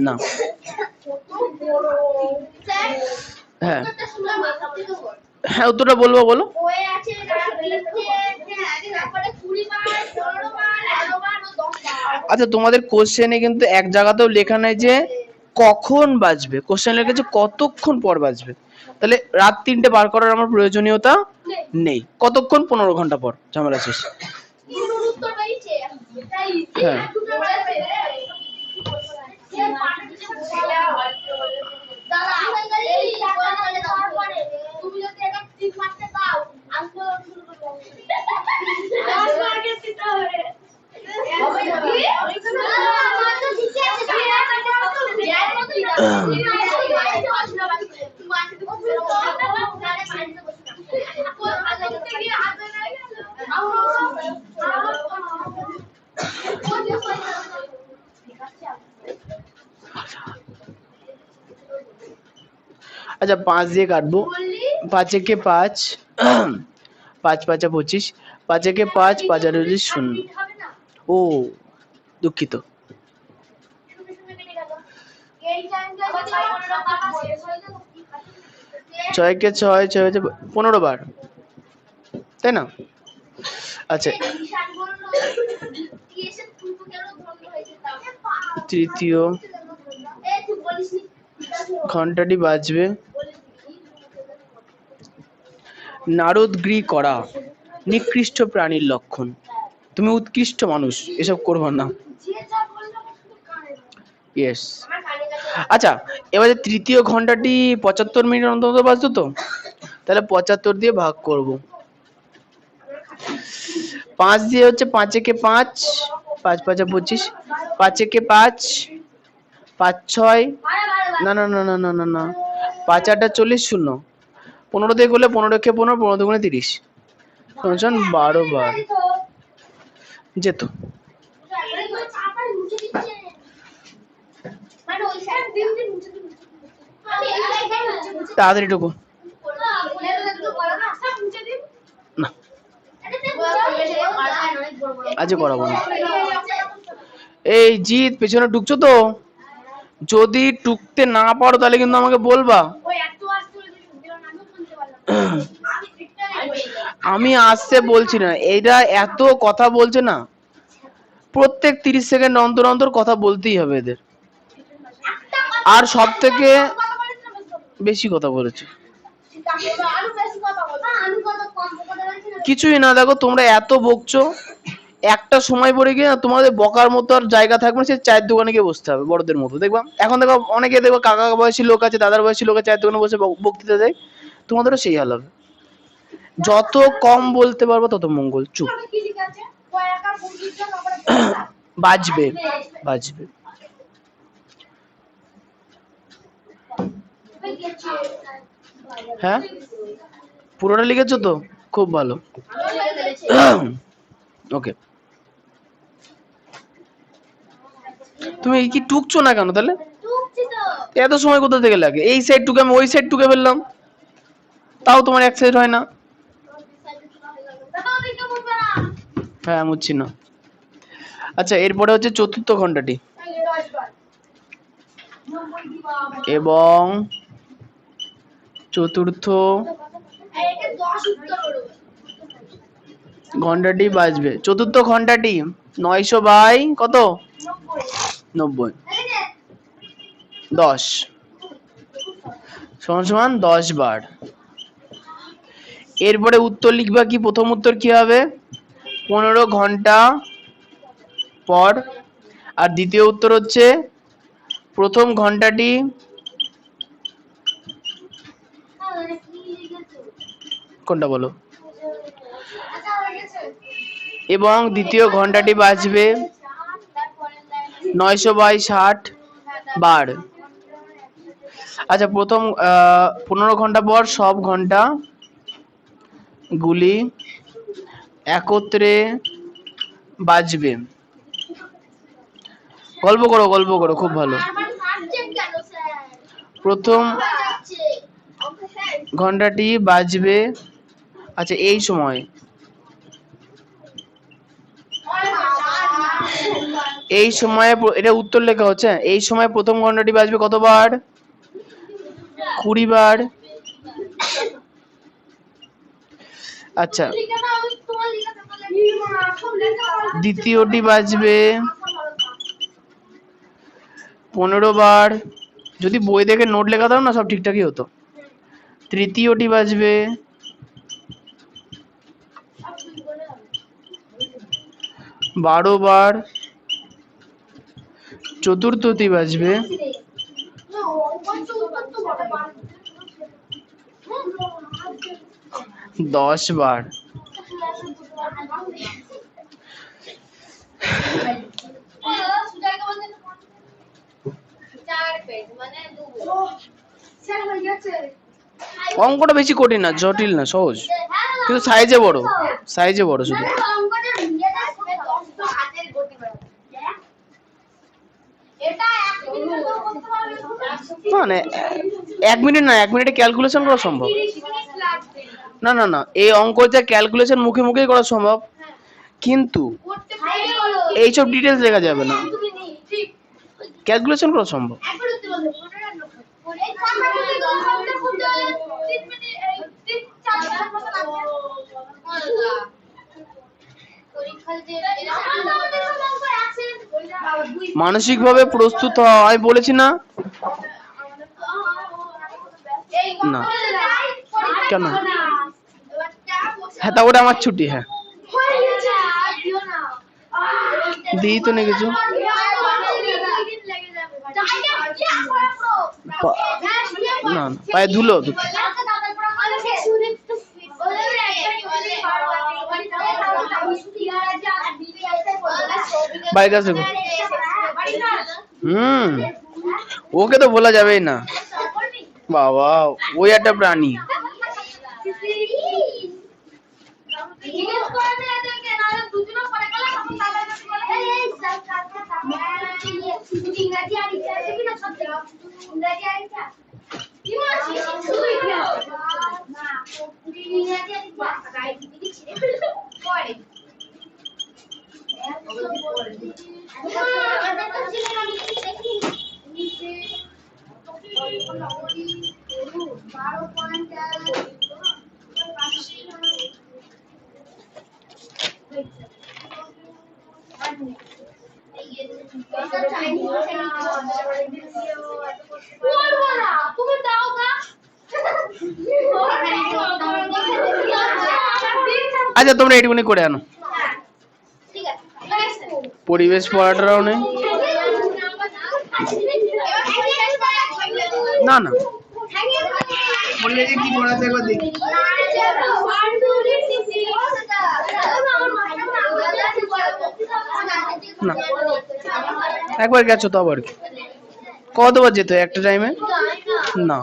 না হ্যাঁ হ্যাঁ উত্তরটা বলবো, বলো। আচ্ছা তোমাদের কোশ্চেনে কিন্তু এক জায়গাতেও লেখা নাই যে কখন বাজবে, কোশ্চেন লিখেছে কতক্ষণ পর বাজবে, তাহলে রাত 3টে বার করার আমার প্রয়োজনীয়তা নেই, কতক্ষণ, 15 ঘন্টা পর, ঝামেলা শেষ। হ্যাঁ আচ্ছা 5 দিয়ে কাটবো, 5 একে 5, 5 5 25, 5 একে 5, 5 আর 0, ও দুঃখিত, 6 একে 6, 6 হচ্ছে 15 বার, তাই না? আচ্ছা তৃতীয় ঘন্টাটি বাজবে, নারদগৃহ করা নিকৃষ্ট প্রাণীর লক্ষণ, তুমি উৎকৃষ্ট মানুষ, এসব করবো না। ইয়েস, আচ্ছা এবারে তৃতীয় ঘন্টাটি 75 মিনিট অন্তত বাজতো তো, তাহলে 75 দিয়ে ভাগ করব, 5 দিয়ে হচ্ছে 5 একে 5, 5 5 25, 5 একে 5, 5 6, না না না না না না না 5 8 40, 0, 15 দিয়ে করলে 15 একে 15, 15 দুগুণে 30, 12 বার যেত। মানে ওই সাইড দিন দিন মুছে দিন আমি এই জায়গায় মুছে তাড়াতাড়ি ঢোকো। না আজকে করাবো না। এই জিৎ পেছনে ঢুকছো তো? যদি টুকতে না পারো তাহলে কিন্তু আমাকে বলবা। আমি আসতে বলছি না, এরা এত কথা বলছে না, প্রত্যেক 30 সেকেন্ড অন্তর অন্তর কথা বলতেই হবে এদের। আর সব থেকে বেশি কথা বলেছে কিছুই না। দেখো তোমরা এত বকছো, একটা সময় পরে গিয়ে তোমাদের বকার মতো আর জায়গা থাকবে না, সে চায়ের দোকানে গিয়ে বসতে হবে বড়দের মতো। দেখবা এখন দেখো অনেকে দেখো কাকা বয়সী লোক আছে, দাদার বয়সী লোক আছে, চায়ের দোকানে বসে বক্তৃতা দেয়, তোমাদেরও সেই হাল হবে। যত কম বলতে পারবো তত মঙ্গল। চুপ। বাজবে বাজবে। হ্যাঁ পুরোটা লিখেছো তো? খুব ভালো। ওকে। তুমি কি টুকছো না কেন তাহলে? এত সময় কোথা থেকে লাগে? এই সাইড টুকে আমি ওই সাইড টুকে ফেললাম, তাও তোমার এক সাইড হয় না। হ্যাঁ মুছছি না। আচ্ছা এরপরে হচ্ছে চতুর্থ ঘন্টাটি এবং চতুর্থ ঘন্টাটি বাজবে। চতুর্থ ঘন্টাটি 900 বাই কত? 90 10 সমান সমান 10 বার। এরপরে উত্তর লিখবা কি? প্রথম উত্তর কি হবে? 15 ঘন্টা পর। আর দ্বিতীয় উত্তর হচ্ছে প্রথম ঘন্টাটি কোনটা বলো? এবং দ্বিতীয় ঘন্টাটি বাজবে 900 বাই 60 বার। আচ্ছা প্রথম 15 ঘন্টা পর সব ঘন্টা গুলি একত্রে বাজবে। গল্প করো গল্প করো, খুব ভালো। প্রথম ঘন্টাটি বাজবে, আচ্ছা এই সময়, এই সময়ে এটা উত্তর লেখা হচ্ছে। এই সময় প্রথম ঘন্টাটি বাজবে কতবার? 20 বার। আচ্ছা দ্বিতীয়টি বাজবে 15 বার। যদি বই দেখে নোট লেখা দাও না সব ঠিকঠাকই হতো। তৃতীয়টি বাজবে 12 বার। চতুর্থটি বাজবে 10 বার। অঙ্কটা বেশি কঠিন না, জটিল না, সহজ, কিন্তু সাইজে বড়, সাইজে বড় শুধু। মানে 1 মিনিট না, 1 মিনিটে ক্যালকুলেশন করা সম্ভব না। না না এই অঙ্ক যা ক্যালকুলেশন মুখে মুখেই করা সম্ভব, কিন্তু এইসব ডিটেলস লেখা যাবে না, ক্যালকুলেশন করা সম্ভব। মানসিকভাবে প্রস্তুত হওয়া, আমি বলেছি না? না কেন? হ্যাঁ তা ওটা আমার ছুটি। হ্যাঁ দিই তো নেই কিছু। না না পায়ে ধুলো। বাইক আছে। ওকে তো বলা যাবেই না বাবা, ওই একটা প্রাণী। ইংরেজি আইতা কি বলছিস শুধু ইংরেজি না ইংরেজি আইতা রাইট দিকে ছিড়ে ফেলতো পড়ে আমাদের তো ছিল না দেখি নিচে 12 দাও গা আচ্ছা তোমরা এইটুকুনি করে আনো। ঠিক আছে পরিবেশ পড়াটাও নেই না না বললে যে কি পড়াতে একবার দেখি না একবার গেছো তো আবার কি কতবার যেতে হয় একটা টাইমে না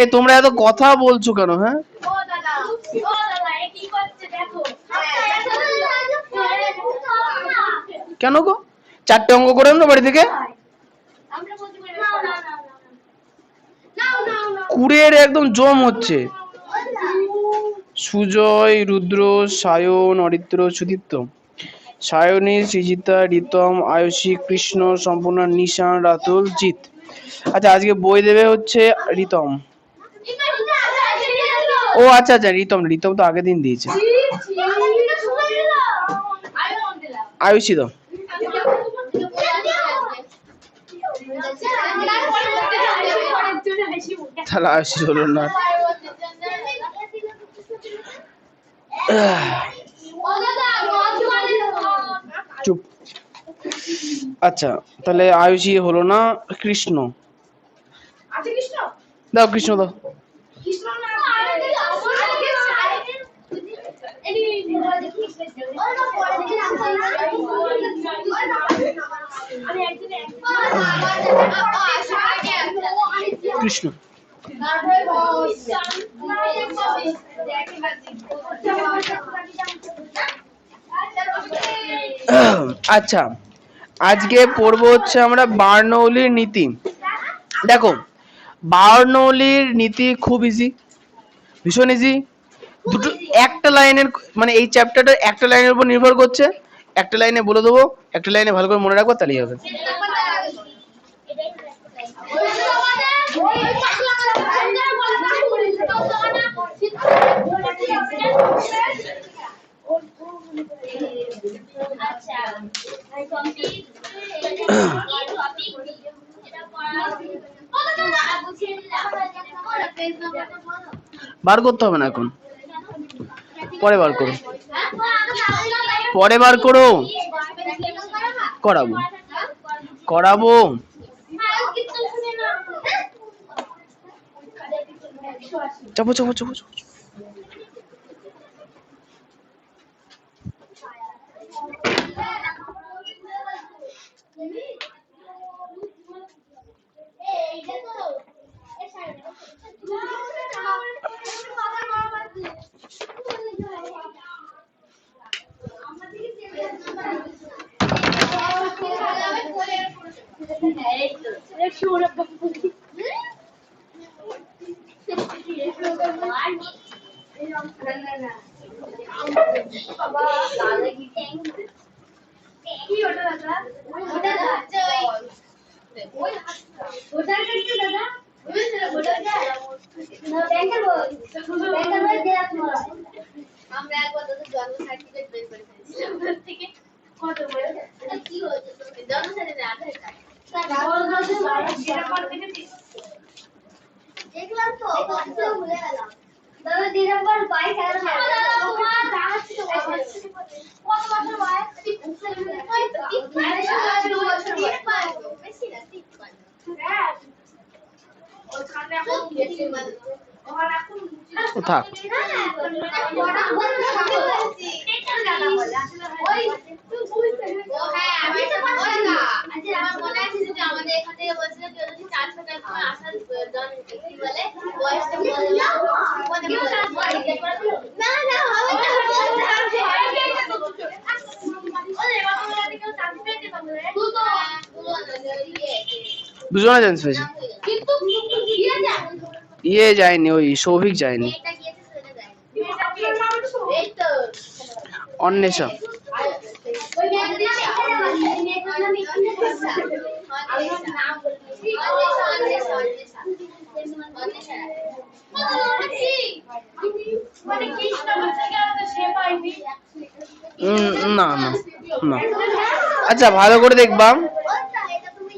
এ তোমরা এত কথা বলছো কেন হ্যাঁ কেন গো 4টে অঙ্ক করে আনো বাড়ি থেকে কুড়ের একদম জম হচ্ছে সুজয় রুদ্র সায়ন অরিত্র সুদীপ্ত সায়নী সৃজিতা রিতম আয়ুষী কৃষ্ণ সম্পূর্ণা নিশান রাতুল জিৎ আচ্ছা আজকে বই দেবে হচ্ছে রিতম ও আচ্ছা আচ্ছা রিতম তো আগের দিন দিয়েছে আয়ুষী তো তাহলে আয়ুষী হলো না চুপ আচ্ছা তাহলে আয়ুষী হলো না কৃষ্ণ দাও কৃষ্ণ দাও কৃষ্ণ আচ্ছা আজকে পড়বো হচ্ছে আমরা বার্নৌলির নীতি দেখো বার্নৌলির নীতি খুব ইজি ভীষণ ইজি দুটো একটা লাইনের মানে এই চ্যাপ্টারটা একটা লাইনের উপর নির্ভর করছে একটা লাইনে বলে দেবো একটা লাইনে ভালো করে মনে রাখবো তাহলেই হবে বার করতে হবে না এখন পরে বার করো করাবো চাপো চাপো চাপো আমরা একবার তোদের জন্ম সার্টিফিকেট বের করে দিয়েছিলাম থেকে কত বড় কি হয়েছে তোদের জন্ম সার্টিফিকেট আধার কার্ড দেখলাম তো কত ভুলে গেলাম দাদা দিনবার 22 কত বছর বয়স বেশি না 3 হ্যাঁ ওখানে এখন ওখানে এখন থাক আমাদের এখান থেকে বলছিল কেউ যদি 400 টাকা আসার না না হবে দুজনে চান্স পেয়েছে। কিন্তু ইয়ে যায় ইয়ে যায়নি, ওই সৌভিক যায়নি, মেয়েটা গিয়েছে ছেলে যায় মেয়েটার নাম তো এই তো অন্বেষা। ওই মেয়েটার নাম অন্বেষা আমি নাম বলছি অন্বেষা মানে কৃষ্ণ বলতে গেলে সে পাইনি না না না। আচ্ছা ভালো করে দেখবা, এটা তুমি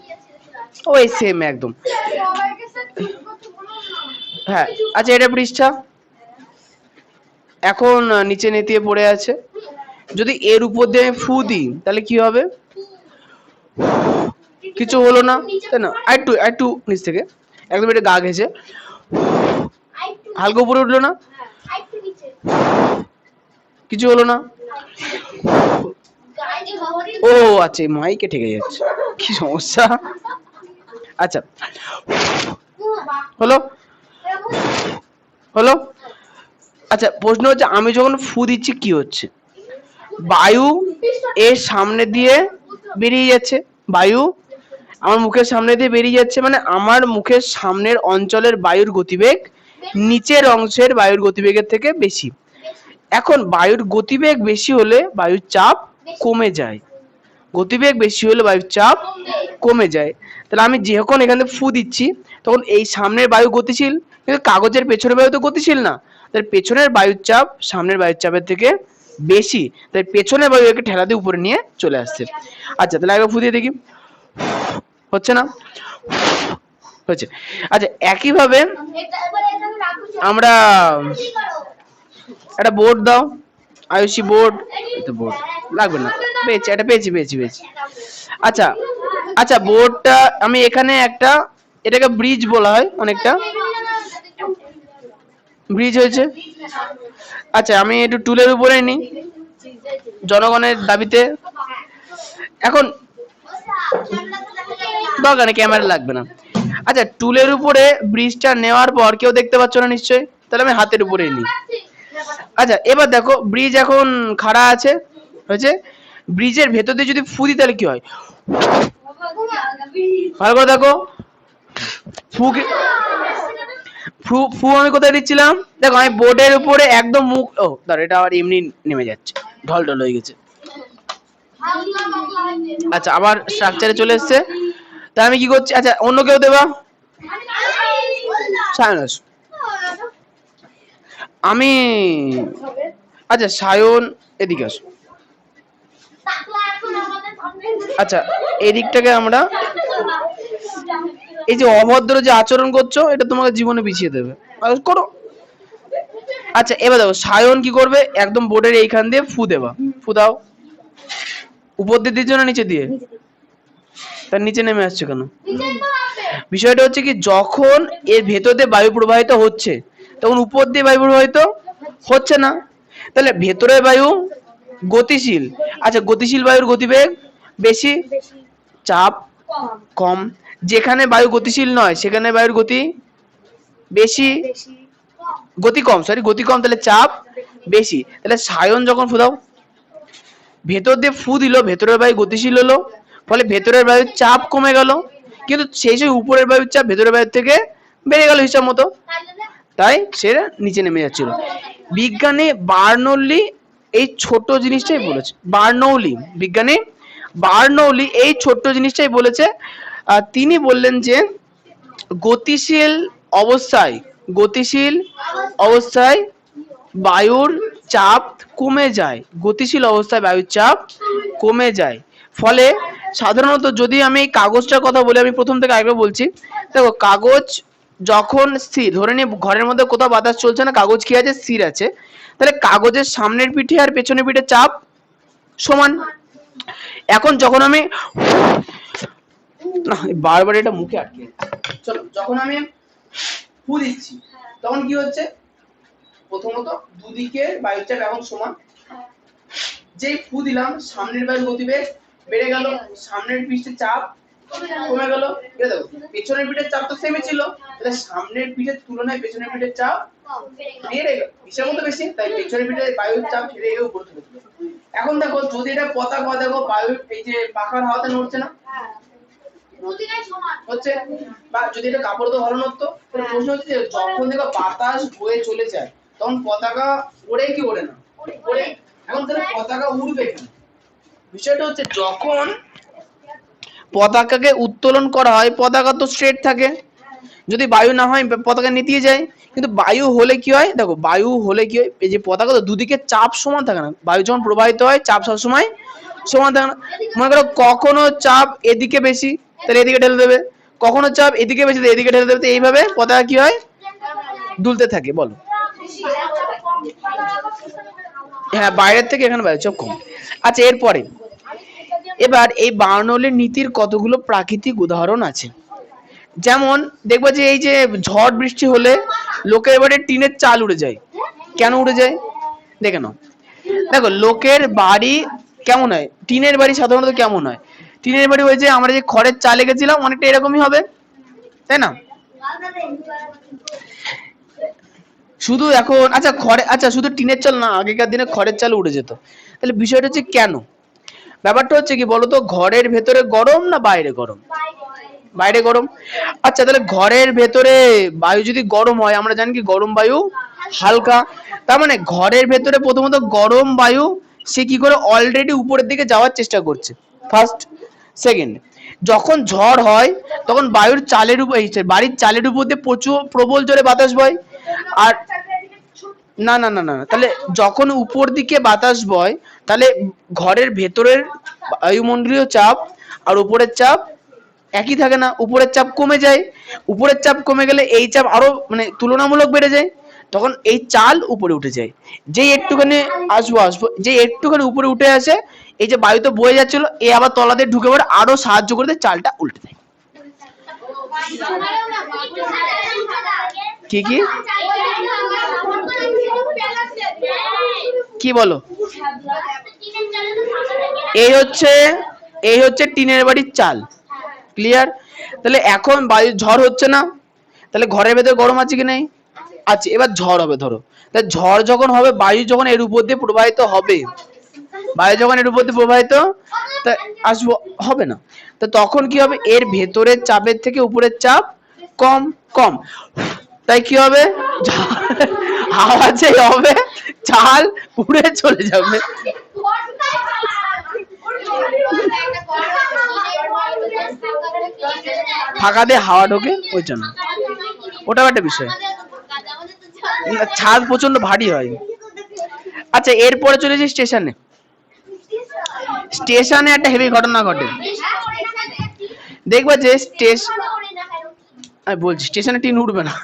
ওই সেম একদম। সবাইকে স্যার ঠিক করতে বলো না হ্যাঁ আচ্ছা, এটা পৃষ্ঠা এখন নিচে নেতিয়ে পড়ে আছে। যদি এর উপর দিয়ে আমি ফু দিই তাহলে কি হবে? কিছু হলো না, তাই না? আরেকটু একটু নিচ থেকে একদম এটা গা ঘেঁষে হালকা উপরে উঠলো না, আরেকটু নিচে কিছু হলো না। গাইডে হওয়ারই ও আচ্ছা, মাইকে ঠেকে যাচ্ছে, কি সমস্যা? আচ্ছা হলো হলো। আচ্ছা প্রশ্ন হচ্ছে, আমি যখন ফু দিচ্ছি কি হচ্ছে? বায়ু এর সামনে দিয়ে বেরিয়ে যাচ্ছে, বায়ু আমার মুখের সামনে দিয়ে বেরিয়ে যাচ্ছে, মানে আমার মুখের সামনের অঞ্চলের বায়ুর গতিবেগ নিচের অংশের বায়ুর গতিবেগের থেকে বেশি। এখন বায়ুর গতিবেগ বেশি হলে বায়ুর চাপ কমে যায়, গতিবেগ বেশি হলে বায়ুর চাপ কমে যায়। তাহলে আমি যখন এখানে ফু দিচ্ছি তখন এই সামনের বায়ু গতিশীল, কিন্তু কাগজের পেছনের বায়ু তো গতিশীল না, তার পেছনের বায়ুর চাপ সামনের বায়ুর চাপের থেকে বেশি, তাই পেছনের বায়ু একে ঠেলা দিয়ে উপরে নিয়ে চলে আসছে। আচ্ছা তাহলে একবার ফু দিয়ে দেখি, হচ্ছে না? হচ্ছে। আচ্ছা একইভাবে এটা এবারে এটা আমি রাখছি আমরা একটা বোর্ড দাও, আয়ুষী বোর্ড, তো বোর্ড লাগবে না, পেয়েছি, এটা পেয়েছি পেয়েছি পেয়েছি। আচ্ছা আচ্ছা বোর্ডটা আমি এখানে একটা, এটাকে ব্রিজ বলা হয়, অনেকটা ব্রিজ হয়েছে। আচ্ছা আমি একটু টুলের উপরে নিই জনগণের দাবিতে। এখন দরকার নেই, ক্যামেরা লাগবে না। আচ্ছা টুলের উপরে ব্রিজটা নেওয়ার পর কেউ দেখতে পাচ্ছ না নিশ্চয়ই, তাহলে আমি হাতের উপরেই নিই। আচ্ছা এবার দেখো ব্রিজ এখন খাড়া আছে, হয়েছে। ব্রিজের ভেতর দিয়ে যদি ফু দিই তাহলে কি হয়? ভালো করে দেখো, ফু ফু ফু আমি কোথায় দিচ্ছিলাম? দেখো আমি বোর্ডের উপরে একদম মুখ, ও দাঁড়া এটা আবার এমনি নেমে যাচ্ছে, ঢল ঢল হয়ে গেছে। আচ্ছা আবার স্ট্রাকচারে চলে এসছে, তা আমি কি করছি? আচ্ছা অন্য কেউ দেবা, সায়ন, আমি আচ্ছা সায়ন এদিকে আসো। আচ্ছা এই দিকটাকে আমরা, এই যে অভদ্র যে আচরণ করছো এটা তোমাকে জীবনে পিছিয়ে দেবে, করো। আচ্ছা এবার দেখো সায়ন কি করবে, একদম বোর্ডের এইখান দিয়ে ফু দেবা, ফু দাও। উপর দিয়ে দিচ্ছ না নিচে দিয়ে? তার নিচে নেমে আসছে কেন? বিষয়টা হচ্ছে কি, যখন এর ভেতর দিয়ে বায়ু প্রবাহিত হচ্ছে তখন উপর দিয়ে বায়ু প্রবাহিত হচ্ছে না, তাহলে ভেতরের বায়ু গতিশীল। আচ্ছা গতিশীল বায়ুর গতিবেগ বেশি, চাপ কম। যেখানে বায়ু গতিশীল নয় সেখানে বায়ুর গতি বেশি, গতি কম, সরি গতি কম, তাহলে চাপ বেশি। তাহলে সায়ন যখন ফু দাও, ভেতর দিয়ে ফু দিল, ভেতরের বায়ু গতিশীল হলো, ফলে ভেতরের বায়ুর চাপ কমে গেল, কিন্তু সেই যে উপরের বায়ুর চাপ ভেতরের বায়ুর থেকে বেড়ে গেল হিসাব মতো, তাই সে নিচে নেমে যাচ্ছিল। বিজ্ঞানী বার্নৌলি এই ছোট জিনিসটাই বলেছে, বার্নৌলি, বিজ্ঞানী বার্নৌলি এই ছোট্ট জিনিসটাই বলেছে। তিনি বললেন যে গতিশীল অবস্থায়, গতিশীল অবস্থায় বায়ুর চাপ কমে যায়, গতিশীল অবস্থায় বায়ুর চাপ কমে যায়। ফলে সাধারণত যদি আমি কাগজটার কথা বলি, আমি প্রথম থেকে আগে বলছি, দেখো কাগজ যখন স্থির, ধরে নিয়ে ঘরের মধ্যে কোথাও বাতাস চলছে না, কাগজ কি আছে? স্থির আছে, তাহলে কাগজের সামনের পিঠে আর পেছনের পিঠে চাপ সমান। এখন যখন আমি বারবার এটা মুখে আটকে, চলো যখন আমি ফু দিচ্ছি তখন কি হচ্ছে? প্রথমত দুদিকে বায়ুর চাপ এখন সমান, যেই ফু দিলাম সামনের বায়ুর গতিবেগ বেড়ে গেল, সামনের পৃষ্ঠে চাপ কমে গেল। দেখো পেছনের পিঠের চাপ তো সেমই ছিল, তাহলে সামনের পিঠের তুলনায় পেছনের পিঠের চাপ বেড়ে গেল, হিসাব মতো বেশি, তাই পেছনের পিঠে বায়ুর চাপ বেড়ে গিয়ে উপরে চলে গেল। এখন দেখো যদি এটা পতাকা, দেখো বায়ু এই যে পাখার হাওয়াতে নড়ছে না, হচ্ছে, বা যদি এটা কাপড় তো ভালো নতো, তাহলে প্রশ্ন হচ্ছে যে যখন দেখো বাতাস বয়ে চলে যায় তখন পতাকা ওড়ে কি ওড়ে না? ওড়ে। এখন তাহলে পতাকা উড়বে কেন? বিষয়টা হচ্ছে যখন পতাকাকে উত্তোলন করা হয় পতাকা তো স্ট্রেট থাকে, যদি বায়ু না হয় পতাকা নিতিয়ে যায়, কিন্তু বায়ু হলে কি হয়, দেখো বায়ু হলে কি হয়, এই যে পতাকা তো দুদিকে চাপ সমান থাকে না, বায়ু যখন প্রবাহিত হয় চাপ সবসময় সমান থাকে না। মনে করো কখনো চাপ এদিকে বেশি তাহলে এদিকে ঢেলে দেবে, কখনো চাপ এদিকে বেশি তাহলে এদিকে ঢেলে দেবে, তো এইভাবে পতাকা কি হয় দুলতে থাকে। বলো। হ্যাঁ, বাইরের থেকে এখানে বায়ু চাপ কম। আচ্ছা, এরপরে এবার এই বার্নৌলির নীতির কতগুলো প্রাকৃতিক উদাহরণ আছে। যেমন দেখবো যে এই যে ঝড় বৃষ্টি হলে লোকের বাড়ি টিনের চাল উড়ে যায়। কেন উড়ে যায় দেখে নাও। দেখো লোকের বাড়ি কেমন হয়, টিনের বাড়ি সাধারণত কেমন হয়, টিনের বাড়ি হয়েছে আমরা যে খড়ের চালে গেছিলাম অনেকটা এরকমই হবে, তাই না? শুধু এখন আচ্ছা খড়ে, আচ্ছা শুধু টিনের চাল না, আগেকার দিনে খড়ের চাল উড়ে যেত। তাহলে বিষয়টা হচ্ছে কেন, ব্যাপারটা হচ্ছে কি বলতো, ঘরের ভেতরে গরম না বাইরে গরম? বাইরে গরম। আচ্ছা তাহলে ঘরের ভেতরে বায়ু যদি গরম হয়, আমরা জানি কি গরম বায়ু হালকা, তার মানে ঘরের ভেতরে প্রথমত গরম বায়ু সে কি করে অলরেডি উপরের দিকে যাওয়ার চেষ্টা করছে, ফার্স্ট। সেকেন্ড, যখন ঝড় হয় তখন বায়ুর চালের উপর, বাড়ির চালের উপর দিয়ে প্রচুর প্রবল জোরে বাতাস বয়। আর না না না না না, তাহলে যখন উপর দিকে বাতাস বয় তাহলে ঘরের ভেতরের বায়ুমণ্ডলীয় চাপ আর উপরের চাপ একই থাকে না, উপরের চাপ কমে যায়, উপরের চাপ কমে গেলে এই চাপ আরো মানে তুলনামূলক বেড়ে যায়, তখন এই চাল উপরে উঠে যায়। যেই একটুখানি আসবো যে একটুখানি উপরে উঠে আসে, এই যে বায়ুতে বয়ে যাচ্ছিল এ আবার তলাতে ঢুকে পড়ে আরো সাহায্য করে দেয়, চালটা উল্টে দেয়। কি কি কি বলো? এই হচ্ছে টিনের বাড়ির চাল, ক্লিয়ার? তাহলে এখন বায়ু ঝড় হচ্ছে না, তাহলে ঘরের ভেতরে গরম আছে কি নেই? আচ্ছা, এবার ঝড় হবে, ধরো তাহলে ঝড় যখন হবে বায়ু যখন এর উপর দিয়ে প্রবাহিত হবে, বায়ু যখন এর উপর দিয়ে প্রবাহিত তা আসবো হবে না, তো তখন কি হবে, এর ভেতরের চাপের থেকে উপরের চাপ কম কম, তাই কি হবে, হাওয়া যে হবে চাল উড়ে চলে যাবে। ফাঁকা দিয়ে হাওয়া ঢোকে ওই জন্য, ওটাও একটা বিষয়। ছাদ প্রচন্ড ভারী হয়। আচ্ছা এরপরে চলে যাই স্টেশনে। স্টেশনে একটা হেভি ঘটনা ঘটে, দেখবা যে স্টেশন, আমি বলছি স্টেশনে ট্রেন উঠবে না,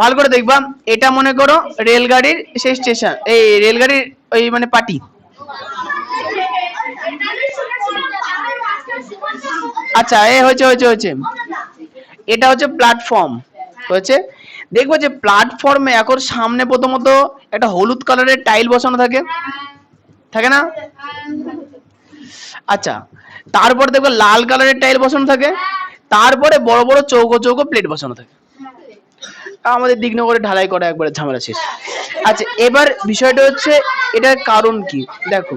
ভালো করে দেখবা, এটা মনে করো রেলগাড়ির সেই স্টেশন, এই রেলগাড়ির ওই মানে পাটি। আচ্ছা এ হয়েছে হয়েছে হয়েছে, এটা হচ্ছে প্ল্যাটফর্ম হয়েছে। দেখবো যে প্ল্যাটফর্মে এখন সামনে প্রথমত একটা হলুদ কালারের টাইল বসানো থাকে, থাকে না? আচ্ছা তারপরে দেখবো লাল কালারের টাইল বসানো থাকে, তারপরে বড় বড় চৌকো চৌকো প্লেট বসানো থাকে। আমাদের দিকনগরে ঢালাই করা একবারে ঝামেলা শেষ। আচ্ছা এবার বিষয়টা হচ্ছে এটার কারণ কি দেখো,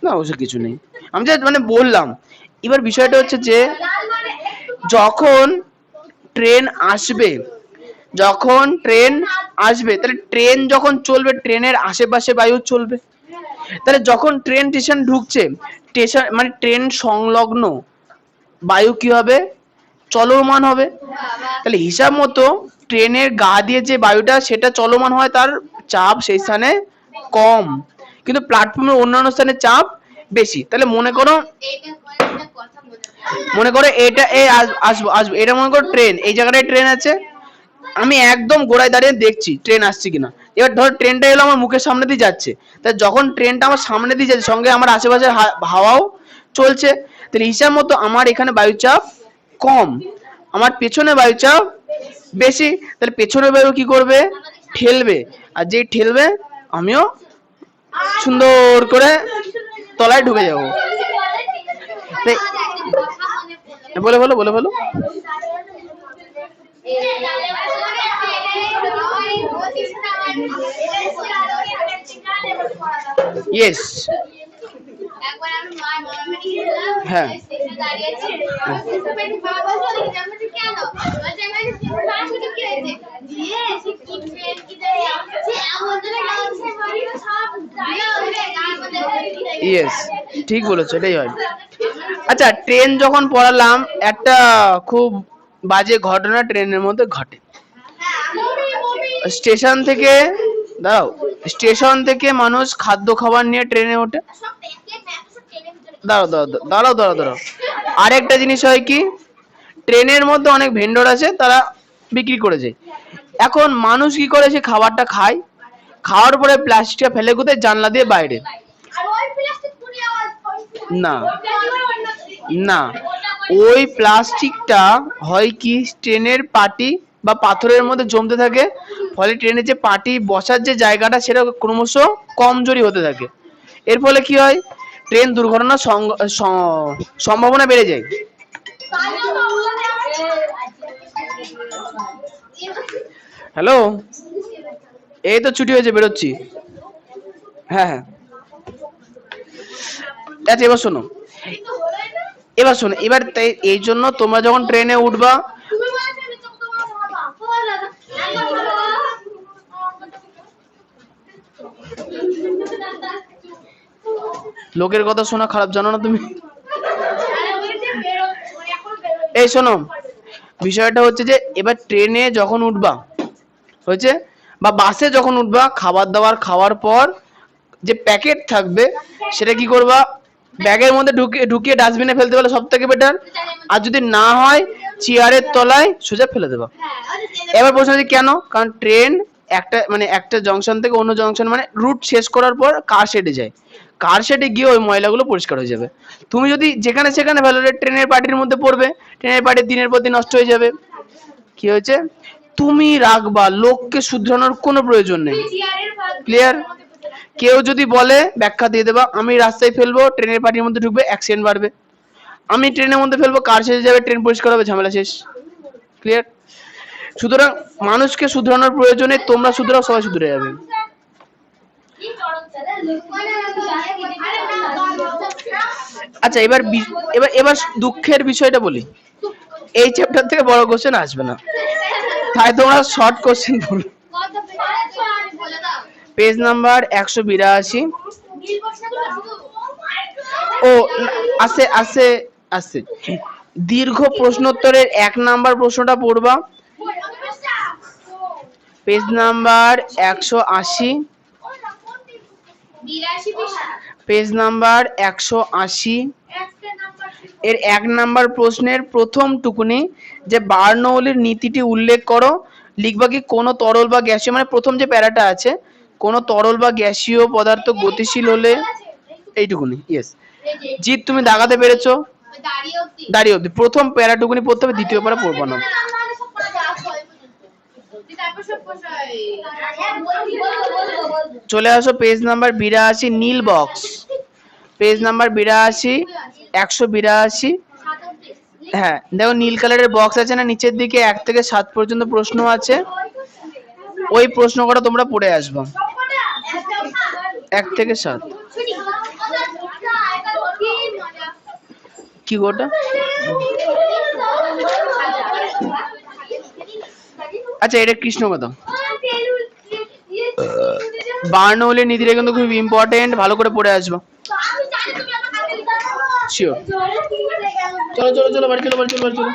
না অবশ্য কিছু নেই, আমি জাস্ট মানে বললাম। এবার বিষয়টা হচ্ছে যে যখন ট্রেন আসবে, যখন ট্রেন আসবে তাহলে ট্রেন যখন চলবে ট্রেনের আশেপাশে বায়ু চলবে, তাহলে যখন ট্রেন স্টেশন ঢুকছে স্টেশন মানে ট্রেন সংলগ্ন বায়ু কি হবে, চলমান হবে। তাহলে হিসাব মতো ট্রেনের গা দিয়ে যে বায়ুটা সেটা চলমান হয়, তার চাপ সেই স্থানে কম, কিন্তু প্ল্যাটফর্মের অন্যান্য স্থানে চাপ বেশি। তাহলে মনে করো এটা আসবো আসবো, এটা মনে করো ট্রেন, এই জায়গাটায় ট্রেন আছে, আমি একদম গোড়ায় দাঁড়িয়ে দেখছি ট্রেন আসছে কিনা। এবার ধর ট্রেনটা এলো আমার মুখের সামনে দিয়ে যাচ্ছে, তা যখন ট্রেনটা আমার সামনে দিয়ে যাচ্ছে সঙ্গে আমার আশেপাশে হাওয়াও চলছে, তাহলে হিসাব মতো আমার এখানে বায়ুচাপ কম, আমার পেছনে বায়ুচাপ বেশি, তাহলে পেছনে বায়ু কি করবে, ঠেলবে, আর যেই ঠেলবে আমিও সুন্দর করে তলায় ঢুকে যাবো। বলে বলো বলে বলো। ইয়েস, হ্যাঁ ইয়েস, ঠিক বলেছো, এটাই হয়। আচ্ছা, ট্রেন যখন পড়ালাম, একটা খুব বাজে ঘটনা ট্রেনের মধ্যে ঘটে। স্টেশন থেকে দাঁড়াও, স্টেশন থেকে মানুষ খাদ্য খাবার নিয়ে ট্রেনে ওঠে। দাঁড়াও দাঁড়াও দাঁড়াও দাঁড়াও দাঁড়াও, আরেকটা জিনিস হয় কি, ট্রেনের মধ্যে অনেক ভেন্ডর আছে, তারা বিক্রি করে যায়। এখন মানুষ কি করে, সে খাবারটা খায়, খাওয়ার পরে প্লাস্টিকটা ফেলে কোথায়, জানলা দিয়ে বাইরে। না না, ওই প্লাস্টিকটা হয় কি ট্রেনের পাটি বা পাথরের মধ্যে জমতে থাকে, ফলে ট্রেনের যে পাটি বসার যে জায়গাটা সেটা ক্রমশ কমজোরি হতে থাকে। এর ফলে কি হয়, ট্রেন দুর্ঘটনার সম্ভাবনা বেড়ে যায়। হ্যালো, এই তো ছুটি হয়েছে, বেরোচ্ছি। হ্যাঁ হ্যাঁ, আচ্ছা এবার শোনো, এবার এই জন্য তোমরা যখন ট্রেনে উঠবা, লোকের কথা শোনা খারাপ জানো না তুমি? এই শোনো, বিষয়টা হচ্ছে যে এবার ট্রেনে যখন উঠবা হয়েছে, বা বাসে যখন উঠবা, খাবার দাবার খাওয়ার পর যে প্যাকেট থাকবে সেটা কি করবা, ব্যাগের মধ্যে ঢুকিয়ে ডাস্টবিনে ফেলতে পারলে সব থেকে বেটার। আর যদি না হয়, চেয়ারের তলায় সোজা ফেলে দেবা। এবার প্রশ্ন হচ্ছে কেন, কারণ ট্রেন একটা জংশন থেকে অন্য জংশন, মানে রুট শেষ করার পর কার শেডে যায়, কার শেডে গিয়ে ওই ময়লাগুলো পরিষ্কার হয়ে যাবে। তুমি যদি যেখানে সেখানে ফেলো, ট্রেনের পার্টির মধ্যে পড়বে, ট্রেনের পার্টি দিনের পর দিন নষ্ট হয়ে যাবে। কি হয়েছে, তুমি রাখবা, লোককে শুধরানোর কোনো প্রয়োজন নেই। ক্লিয়ার? কেউ যদি বলে, ব্যাখ্যা দিয়ে দেবা, আমি রাস্তায় ফেলবো, ট্রেনের পার্টির মধ্যে ঢুকবে, অ্যাক্সিডেন্ট বাড়বে। আমি ট্রেনের মধ্যে ফেলবো, কার শেষে যাবে, ট্রেন পরিষ্কার হবে, ঝামেলা শেষ। ক্লিয়ার? সুতরাং মানুষকে শুধরানোর প্রয়োজনে, তোমরা শুধরাও, সবাই শুধরে যাবে। আচ্ছা, এবার এবার এবার দুঃখের বিষয়টা বলি, এই চ্যাপ্টার থেকে বড় কোশ্চেন আসবে না, তাই তোমরা শর্ট কোশ্চেন পড়ো। Page number 182। ও আছে আছে আছে, দীর্ঘ প্রশ্নোত্তরের 1 নাম্বার প্রশ্নটা পড়বা, পেজ নাম্বার 180। পেজ নাম্বার 180 এর 1 নাম্বার প্রশ্নের প্রথম টুকুনি, যে বার্নৌলির নীতিটি উল্লেখ করো, লিখবা কি কোন তরল বা গ্যাসীয়, মানে প্রথম যে প্যারাটা আছে, কোন তরল বা গ্যাসীয় পদার্থ গতিশীল হলে, এইটুকুনি। ইয়েস, জিৎ তুমি দাগাতে পেরেছো, দাঁড়িয়ে অবধি প্রথম প্যারাটুকুনি পড়তে হবে, দ্বিতীয় প্যারা পড়বো না। চলে আসো পেজ নাম্বার 82, নীল বক্স, পেজ নাম্বার 82, 182। হ্যাঁ দেখো, নীল কালারের বক্স আছে না, নিচের দিকে 1 থেকে 7 পর্যন্ত প্রশ্ন আছে, ওই প্রশ্ন কটা তোমরা পড়ে আসবা, 1 থেকে 7। কি গোটা? আচ্ছা, এটা কৃষ্ণ কথা। বার্নৌলির নীতিটা কিন্তু খুব ইম্পর্টেন্ট, ভালো করে পড়ে আসবো। শিওর। চলো চলো চলো, বাড়ি চলো বাড়ি চলো বাড়ি চলো।